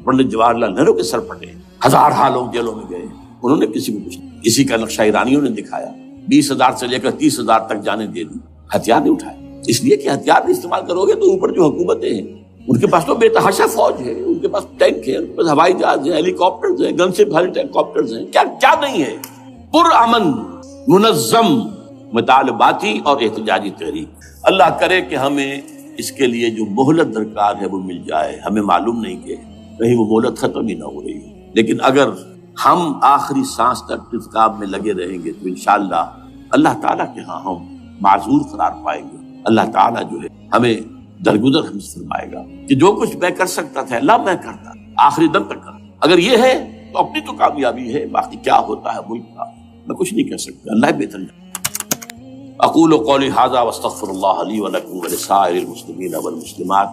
پنڈت جواہر لال نہرو کے سر پٹے، 1000 لوگ جیلوں میں گئے، انہوں نے کسی کو کچھ نہیں۔ اسی کا نقشہ ایرانیوں نے دکھایا، 20,000 سے لے کر 30,000 تک جانے دے دی، ہتھیار نہیں اٹھائے، اس لیے کہ ہتھیار نہیں استعمال کرو گے تو اوپر جو حکومتیں ہیں ان کے پاس تو بے تحاشا فوج ہے، ان کے پاس ٹینک ہے، ان کے پاس ہوائی جہاز ہے، ہیلی کاپٹرز ہیں، گن سے بھاری ہیلی کاپٹرز ہیں، کیا نہیں ہے۔ پرامن، منظم، مطالباتی اور احتجاجی تحریک۔ اللہ کرے کہ ہمیں اس کے لیے جو مہلت درکار ہے وہ مل جائے۔ ہمیں معلوم نہیں کہ کہیں وہ مہلت ختم ہی نہ ہو رہی ہے، لیکن اگر ہم آخری سانس تک ارتکاب میں لگے رہیں گے تو انشاءاللہ اللہ تعالیٰ کے ہاں ہم معذور قرار پائیں گے۔ اللہ تعالیٰ جو ہے ہمیں درگزر ہم سے فرمائے گا کہ جو کچھ میں کر سکتا تھا اللہ میں کرتا، آخری دم تک کرتا۔ اگر یہ ہے تو اپنی تو کامیابی ہے، باقی کیا ہوتا ہے ملک کا میں کچھ نہیں کہہ سکتا، اللہ بہتر جانتا۔ اقول قولی ھذا واستغفر اللہ لی ولکم ولسائر المسلمین والمسلمات